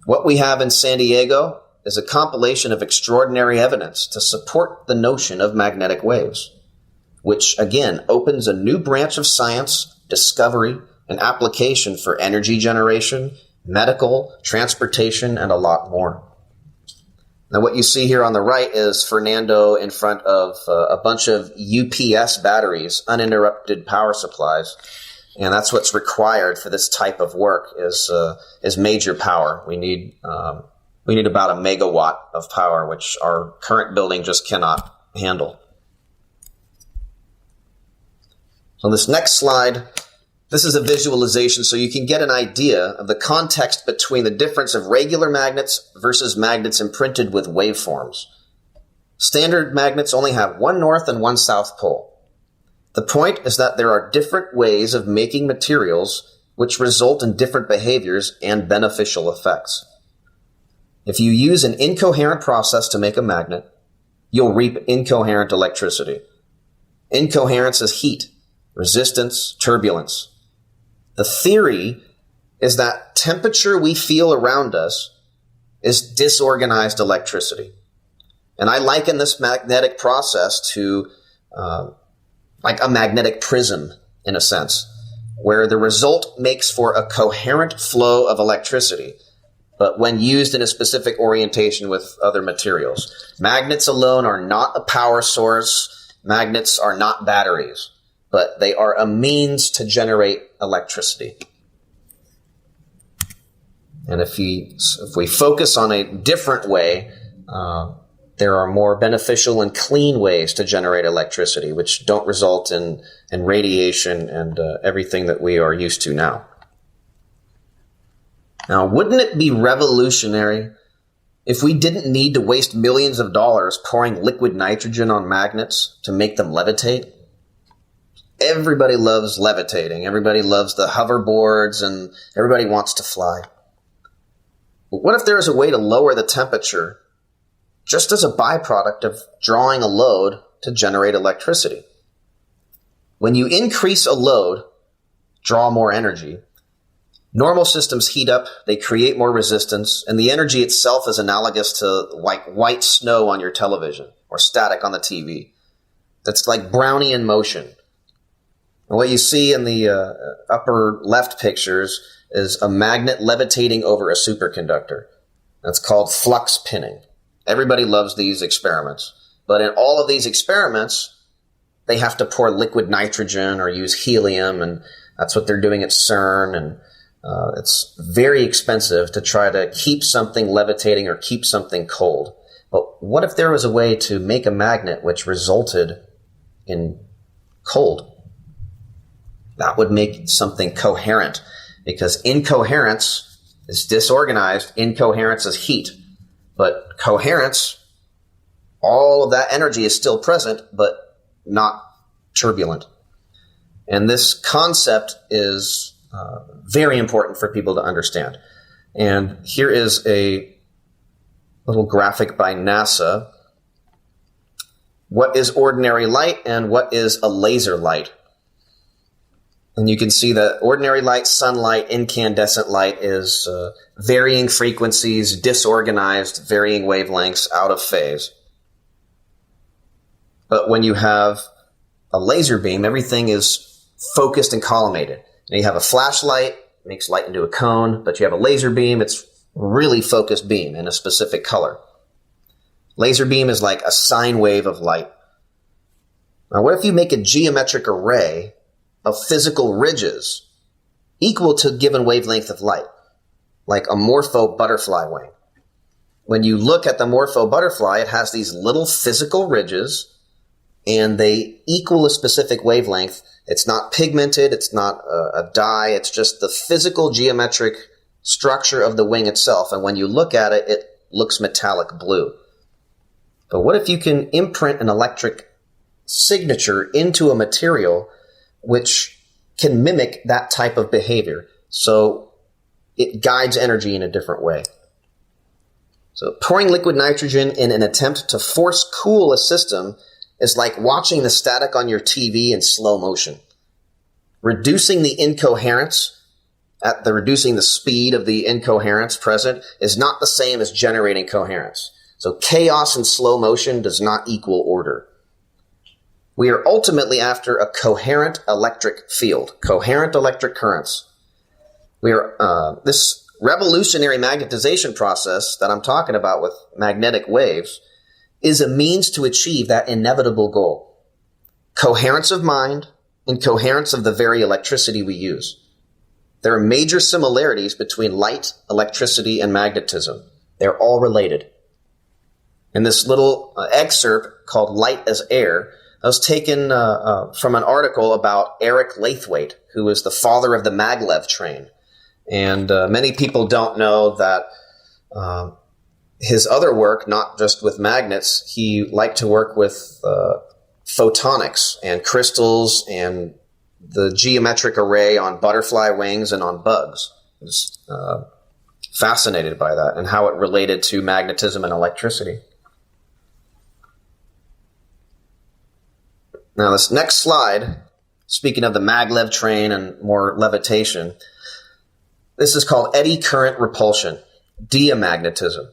What we have in San Diego is a compilation of extraordinary evidence to support the notion of magnetic waves, which again opens a new branch of science, discovery, and application for energy generation, medical, transportation, and a lot more. Now what you see here on the right is Fernando in front of a bunch of UPS batteries, uninterrupted power supplies. And that's what's required for this type of work is major power. We need about a megawatt of power, which our current building just cannot handle. So this next slide, this is a visualization so you can get an idea of the context between the difference of regular magnets versus magnets imprinted with waveforms. Standard magnets only have one north and one south pole. The point is that there are different ways of making materials which result in different behaviors and beneficial effects. If you use an incoherent process to make a magnet, you'll reap incoherent electricity. Incoherence is heat, resistance, turbulence. The theory is that temperature we feel around us is disorganized electricity. And I liken this magnetic process to like a magnetic prism, in a sense, where the result makes for a coherent flow of electricity, but when used in a specific orientation with other materials. Magnets alone are not a power source. Magnets are not batteries, but they are a means to generate electricity. And if we focus on a different way, there are more beneficial and clean ways to generate electricity, which don't result in radiation and everything that we are used to now. Now, wouldn't it be revolutionary if we didn't need to waste millions of dollars pouring liquid nitrogen on magnets to make them levitate? Everybody loves levitating. Everybody loves the hoverboards, and everybody wants to fly. But what if there is a way to lower the temperature just as a byproduct of drawing a load to generate electricity? When you increase a load, draw more energy, normal systems heat up, they create more resistance, and the energy itself is analogous to like white snow on your television or static on the TV. That's like Brownian motion. And what you see in the upper left pictures is a magnet levitating over a superconductor. That's called flux pinning. Everybody loves these experiments. But in all of these experiments, they have to pour liquid nitrogen or use helium, and that's what they're doing at CERN. And it's very expensive to try to keep something levitating or keep something cold. But what if there was a way to make a magnet which resulted in cold? That would make something coherent, because incoherence is disorganized, incoherence is heat. But coherence, all of that energy is still present, but not turbulent. And this concept is very important for people to understand. And here is a little graphic by NASA. What is ordinary light and what is a laser light? And you can see that ordinary light, sunlight, incandescent light is varying frequencies, disorganized, varying wavelengths, out of phase. But when you have a laser beam, everything is focused and collimated. And you have a flashlight, makes light into a cone, but you have a laser beam, it's really focused beam in a specific color. Laser beam is like a sine wave of light. Now, what if you make a geometric array of physical ridges equal to a given wavelength of light, like a morpho butterfly wing? When you look at the morpho butterfly, it has these little physical ridges, and they equal a specific wavelength. It's not pigmented, it's not a dye, it's just the physical geometric structure of the wing itself, and when you look at it, it looks metallic blue. But what if you can imprint an electric signature into a material which can mimic that type of behavior, so it guides energy in a different way? So pouring liquid nitrogen in an attempt to force cool a system is like watching the static on your TV in slow motion. Reducing the incoherence, reducing the speed of the incoherence present is not the same as generating coherence. So chaos in slow motion does not equal order. We are ultimately after a coherent electric field, coherent electric currents. This revolutionary magnetization process that I'm talking about with magnetic waves is a means to achieve that inevitable goal. Coherence of mind and coherence of the very electricity we use. There are major similarities between light, electricity, and magnetism. They're all related. In this little excerpt called Light as Air, That was taken from an article about Eric Lathwaite, who is the father of the maglev train. And many people don't know that his other work, not just with magnets, he liked to work with photonics and crystals and the geometric array on butterfly wings and on bugs. He was fascinated by that and how it related to magnetism and electricity. Now, this next slide, speaking of the maglev train and more levitation, this is called eddy current repulsion, diamagnetism.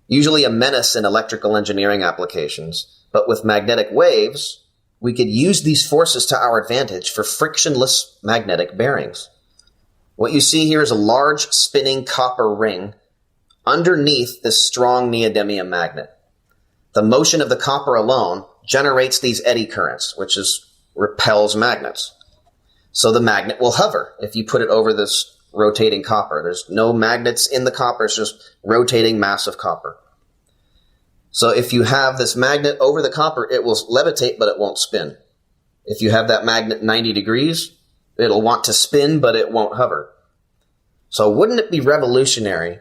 Usually a menace in electrical engineering applications, but with magnetic waves, we could use these forces to our advantage for frictionless magnetic bearings. What you see here is a large spinning copper ring underneath this strong neodymium magnet. The motion of the copper alone generates these eddy currents, which repels magnets. So the magnet will hover if you put it over this rotating copper. There's no magnets in the copper, it's just rotating mass of copper. So if you have this magnet over the copper, it will levitate, but it won't spin. If you have that magnet 90 degrees, it'll want to spin, but it won't hover. So wouldn't it be revolutionary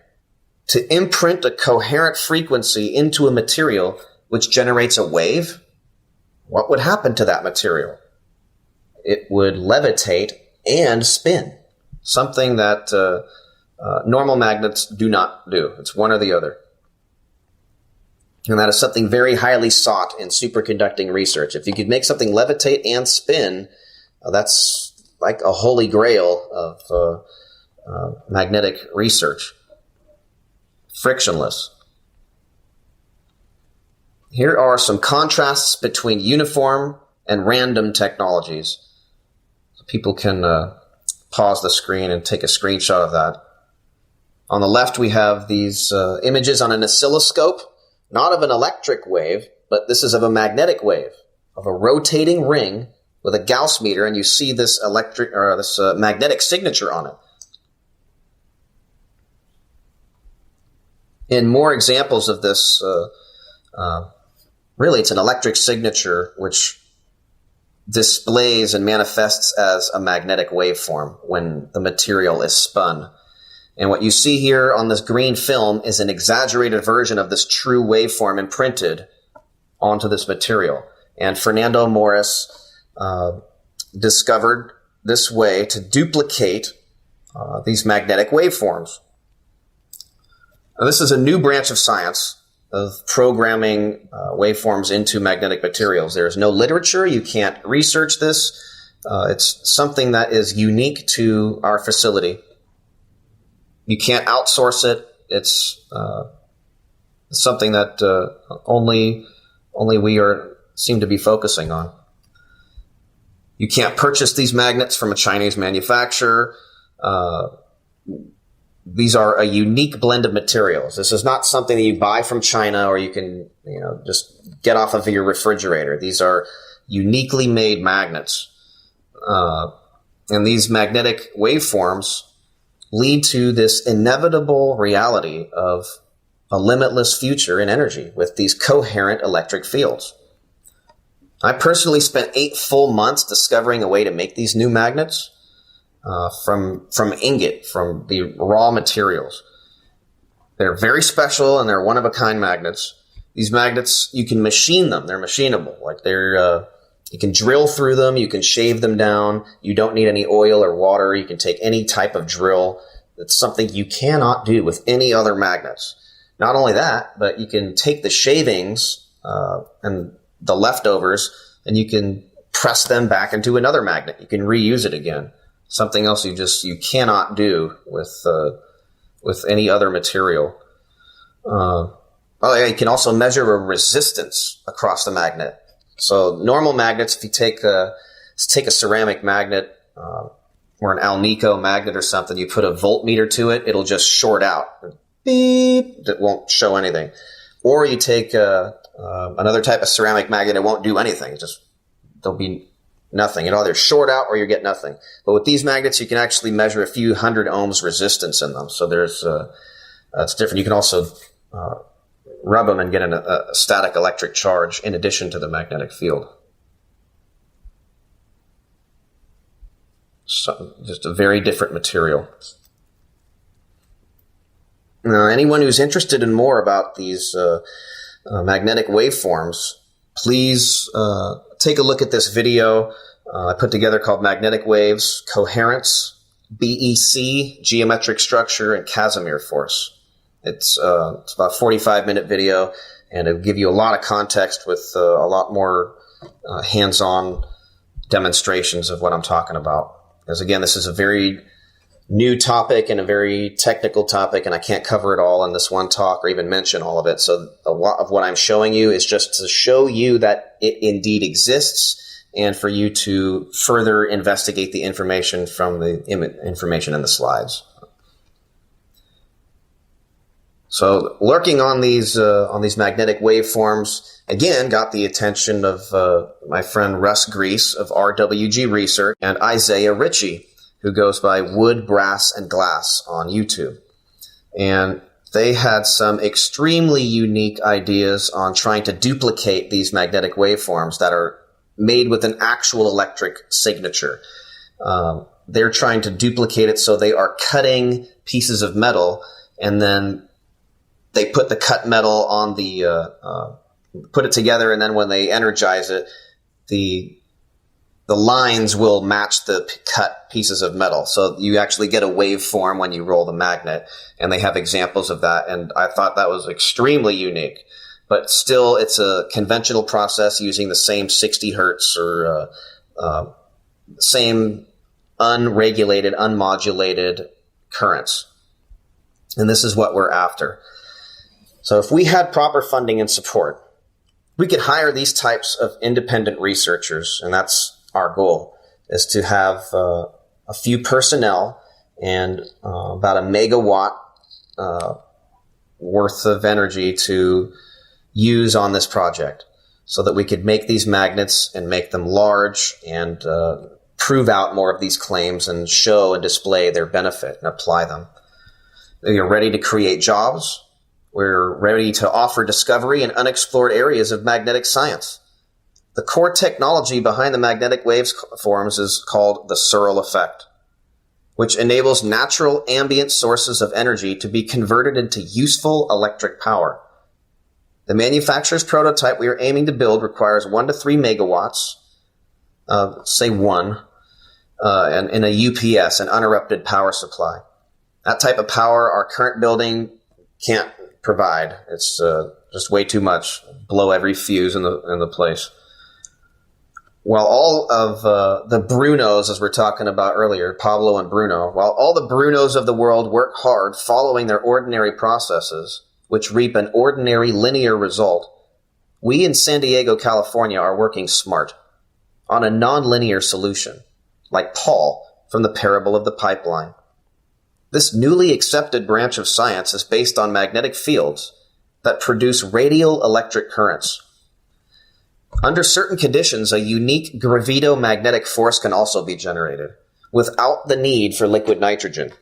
to imprint a coherent frequency into a material which generates a wave? What would happen to that material? It would levitate and spin, something that normal magnets do not do. It's one or the other. And that is something very highly sought in superconducting research. If you could make something levitate and spin, that's like a holy grail of magnetic research. Frictionless. Here are some contrasts between uniform and random technologies. So people can pause the screen and take a screenshot of that. On the left, we have these images on an oscilloscope, not of an electric wave, but this is of a magnetic wave, of a rotating ring with a Gauss meter, and you see this magnetic signature on it. In more examples of this, really it's an electric signature which displays and manifests as a magnetic waveform when the material is spun. And what you see here on this green film is an exaggerated version of this true waveform imprinted onto this material. And Fernando Morris discovered this way to duplicate these magnetic waveforms. Now, this is a new branch of science of programming waveforms into magnetic materials. There is no literature. You can't research this. It's something that is unique to our facility. You can't outsource it. It's something that only we seem to be focusing on. You can't purchase these magnets from a Chinese manufacturer. These are a unique blend of materials. This is not something that you buy from China or you can, just get off of your refrigerator. These are uniquely made magnets. And these magnetic waveforms lead to this inevitable reality of a limitless future in energy with these coherent electric fields. I personally spent 8 full months discovering a way to make these new magnets from ingot, from the raw materials. They're very special and they're one-of-a-kind magnets. These magnets, you can machine them. They're machinable. You can drill through them. You can shave them down. You don't need any oil or water. You can take any type of drill. It's something you cannot do with any other magnets. Not only that, but you can take the shavings and the leftovers, and you can press them back into another magnet. You can reuse it again. Something else you cannot do with any other material. You can also measure a resistance across the magnet. So normal magnets, if you take a ceramic magnet or an Alnico magnet or something, you put a voltmeter to it, it'll just short out. Beep, it won't show anything. Or you take another type of ceramic magnet, it won't do anything. There'll be nothing. It'll either short out or you get nothing. But with these magnets, you can actually measure a few hundred ohms resistance in them. So it's different. You can also rub them and get a static electric charge in addition to the magnetic field. just a very different material. Now, anyone who's interested in more about these magnetic waveforms, please take a look at this video I put together called Magnetic Waves, Coherence, BEC, Geometric Structure, and Casimir Force. It's about a 45-minute video, and it'll give you a lot of context with a lot more hands-on demonstrations of what I'm talking about. Because again, this is a very new topic and a very technical topic, and I can't cover it all in this one talk or even mention all of it. So a lot of what I'm showing you is just to show you that it indeed exists and for you to further investigate the information from the information in the slides. So lurking on these magnetic waveforms, again, got the attention of my friend Russ Grease of RWG Research and Isaiah Ritchie, who goes by Wood, Brass, and Glass on YouTube. And they had some extremely unique ideas on trying to duplicate these magnetic waveforms that are made with an actual electric signature. They're trying to duplicate it so they are cutting pieces of metal, and then they put the cut metal on put it together, and then when they energize it, the lines will match the cut pieces of metal. So you actually get a waveform when you roll the magnet, and they have examples of that. And I thought that was extremely unique. But still, it's a conventional process using the same 60 hertz or same unregulated, unmodulated currents. And this is what we're after. So if we had proper funding and support, we could hire these types of independent researchers, and that's our goal, is to have a few personnel and about a megawatt worth of energy to use on this project so that we could make these magnets and make them large and prove out more of these claims and show and display their benefit and apply them. We are ready to create jobs. We're ready to offer discovery in unexplored areas of magnetic science. The core technology behind the magnetic waveforms is called the Searle effect, which enables natural ambient sources of energy to be converted into useful electric power. The manufacturer's prototype we are aiming to build requires 1 to 3 megawatts, say 1, and in a UPS, an uninterrupted power supply. That type of power our current building can't provide. It's just way too much. Blow every fuse in the place. While all of the Brunos, as we're talking about earlier, Pablo and Bruno, while all the Brunos of the world work hard following their ordinary processes, which reap an ordinary linear result, we in San Diego, California are working smart on a nonlinear solution, like Paul from the parable of the pipeline. This newly accepted branch of science is based on magnetic fields that produce radial electric currents. Under certain conditions, a unique gravitomagnetic force can also be generated without the need for liquid nitrogen.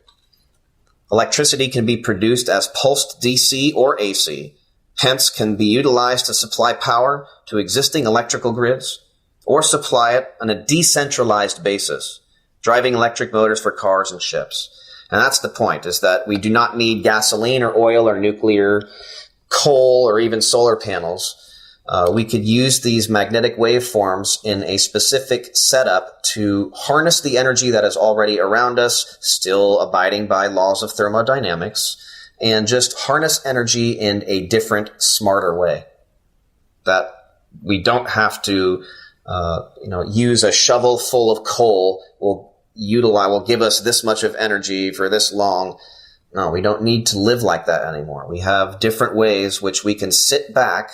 Electricity can be produced as pulsed DC or AC, hence can be utilized to supply power to existing electrical grids or supply it on a decentralized basis, driving electric motors for cars and ships. And that's the point, is that we do not need gasoline or oil or nuclear, coal, or even solar panels. We could use these magnetic waveforms in a specific setup to harness the energy that is already around us, still abiding by laws of thermodynamics, and just harness energy in a different, smarter way. That we don't have to, use a shovel full of coal will give us this much of energy for this long. No, we don't need to live like that anymore. We have different ways which we can sit back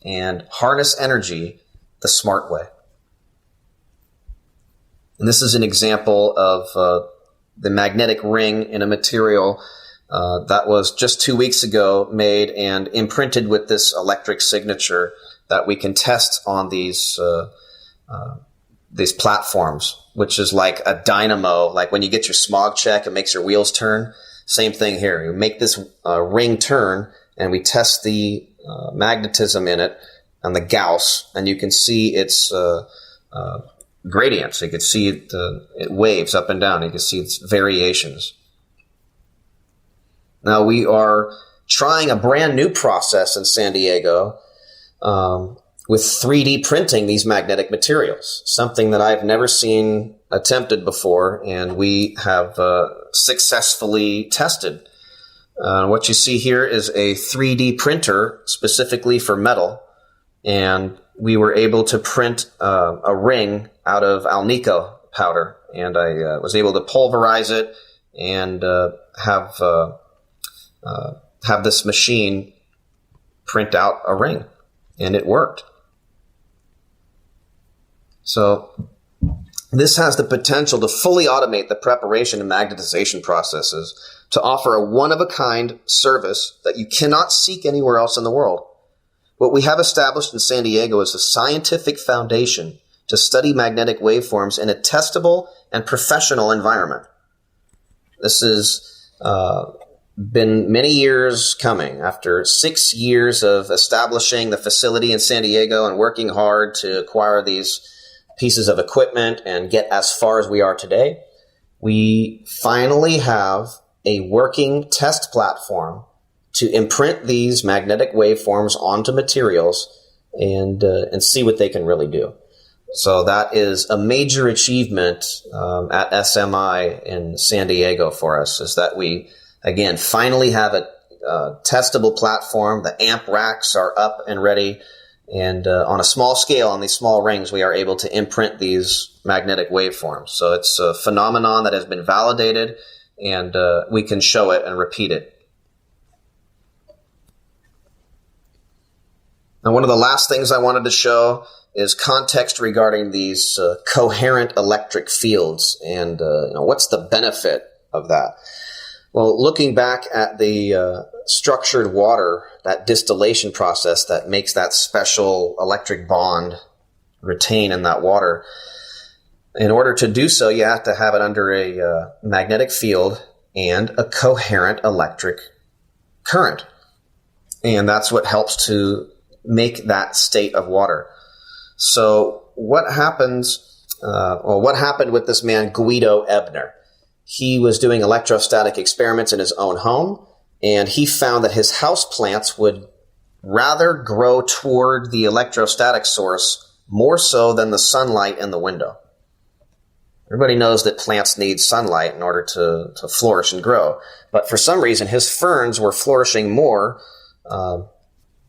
and harness energy the smart way. And this is an example of the magnetic ring in a material that was just 2 weeks ago made and imprinted with this electric signature that we can test on these platforms, which is like a dynamo. Like when you get your smog check, it makes your wheels turn. Same thing here. You make this ring turn, and we test the magnetism in it and the Gauss, and you can see it's gradients. You could see it waves up and down. You could see its variations. Now we are trying a brand new process in San Diego with 3D printing these magnetic materials, something that I've never seen attempted before, and we have successfully tested. What you see here is a 3D printer specifically for metal, and we were able to print a ring out of alnico powder, and I was able to pulverize it and have this machine print out a ring, and it worked. So this has the potential to fully automate the preparation and magnetization processes to offer a one-of-a-kind service that you cannot seek anywhere else in the world. What we have established in San Diego is a scientific foundation to study magnetic waveforms in a testable and professional environment. This has been many years coming. After 6 years of establishing the facility in San Diego and working hard to acquire these pieces of equipment and get as far as we are today, we finally have a working test platform to imprint these magnetic waveforms onto materials and see what they can really do. So that is a major achievement at SMI in San Diego for us, is that we, again, finally have a testable platform. The amp racks are up and ready. And on a small scale, on these small rings, we are able to imprint these magnetic waveforms. So it's a phenomenon that has been validated, and we can show it and repeat it. Now, one of the last things I wanted to show is context regarding these coherent electric fields, and what's the benefit of that? Well, looking back at the structured water, that distillation process that makes that special electric bond retain in that water, in order to do so, you have to have it under a magnetic field and a coherent electric current. And that's what helps to make that state of water. So what happened with this man, Guido Ebner? He was doing electrostatic experiments in his own home, and he found that his house plants would rather grow toward the electrostatic source more so than the sunlight in the window. Everybody knows that plants need sunlight in order to flourish and grow. But for some reason, his ferns were flourishing more,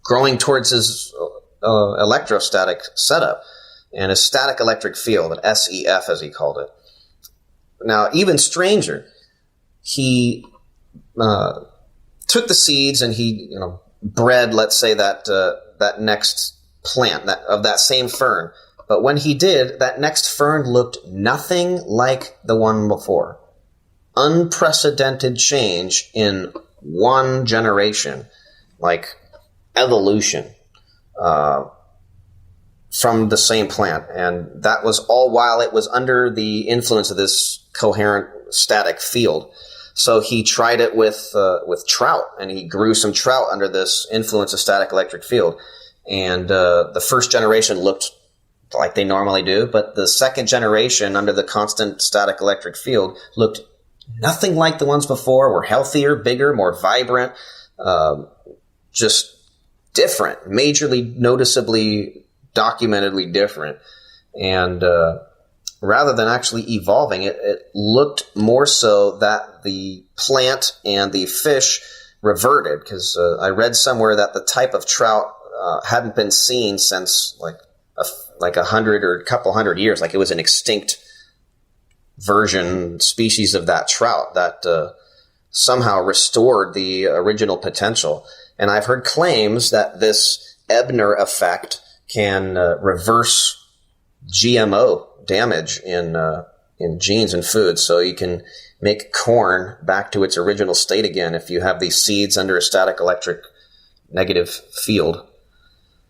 growing towards his electrostatic setup and his static electric field, an SEF as he called it. Now, even stranger, he took the seeds and he bred, let's say, that next plant of that same fern. But when he did, that next fern looked nothing like the one before. Unprecedented change in one generation, like evolution from the same plant. And that was all while it was under the influence of this coherent static field. So he tried it with trout, and he grew some trout under this influence of static electric field. And the first generation looked like they normally do, but the second generation under the constant static electric field looked nothing like the ones before, were healthier, bigger, more vibrant, just different, majorly, noticeably, documentedly different. And rather than actually evolving, it looked more so that the plant and the fish reverted, because I read somewhere that the type of trout hadn't been seen since like 100 or a couple hundred years. Like it was an extinct species of that trout that somehow restored the original potential. And I've heard claims that this Ebner effect can reverse GMO damage in genes and food. So you can make corn back to its original state again if you have these seeds under a static electric negative field.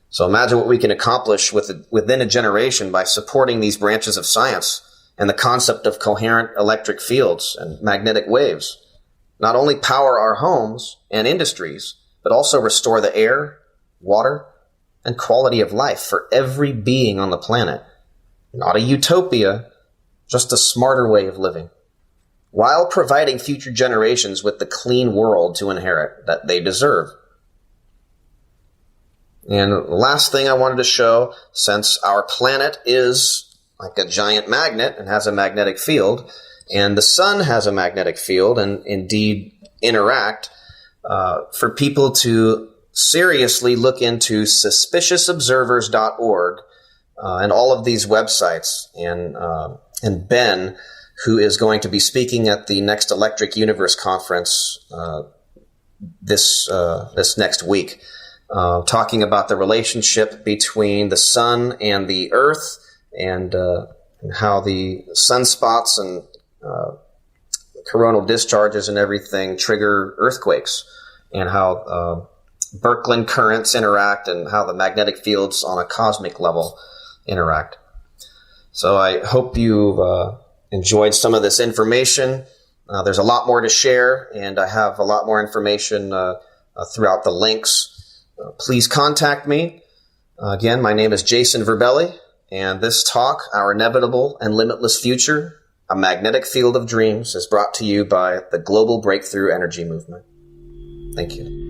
So imagine what we can accomplish within a generation by supporting these branches of science and the concept of coherent electric fields and magnetic waves. Not only power our homes and industries, but also restore the air, water, and quality of life for every being on the planet. not a utopia, just a smarter way of living, while providing future generations with the clean world to inherit that they deserve. And the last thing I wanted to show, since our planet is like a giant magnet and has a magnetic field, and the sun has a magnetic field and indeed interact, for people to seriously look into suspiciousobservers.org and all of these websites, and Ben, who is going to be speaking at the next Electric Universe conference this next week, talking about the relationship between the sun and the earth, and how the sunspots and coronal discharges and everything trigger earthquakes, and how Birkeland currents interact, and how the magnetic fields on a cosmic level interact. So I hope you've enjoyed some of this information. There's a lot more to share, and I have a lot more information throughout the links. Please contact me. Again, my name is Jason Verbelli, and this talk, Our Inevitable and Limitless Future, A Magnetic Field of Dreams, is brought to you by the Global Breakthrough Energy Movement. Thank you.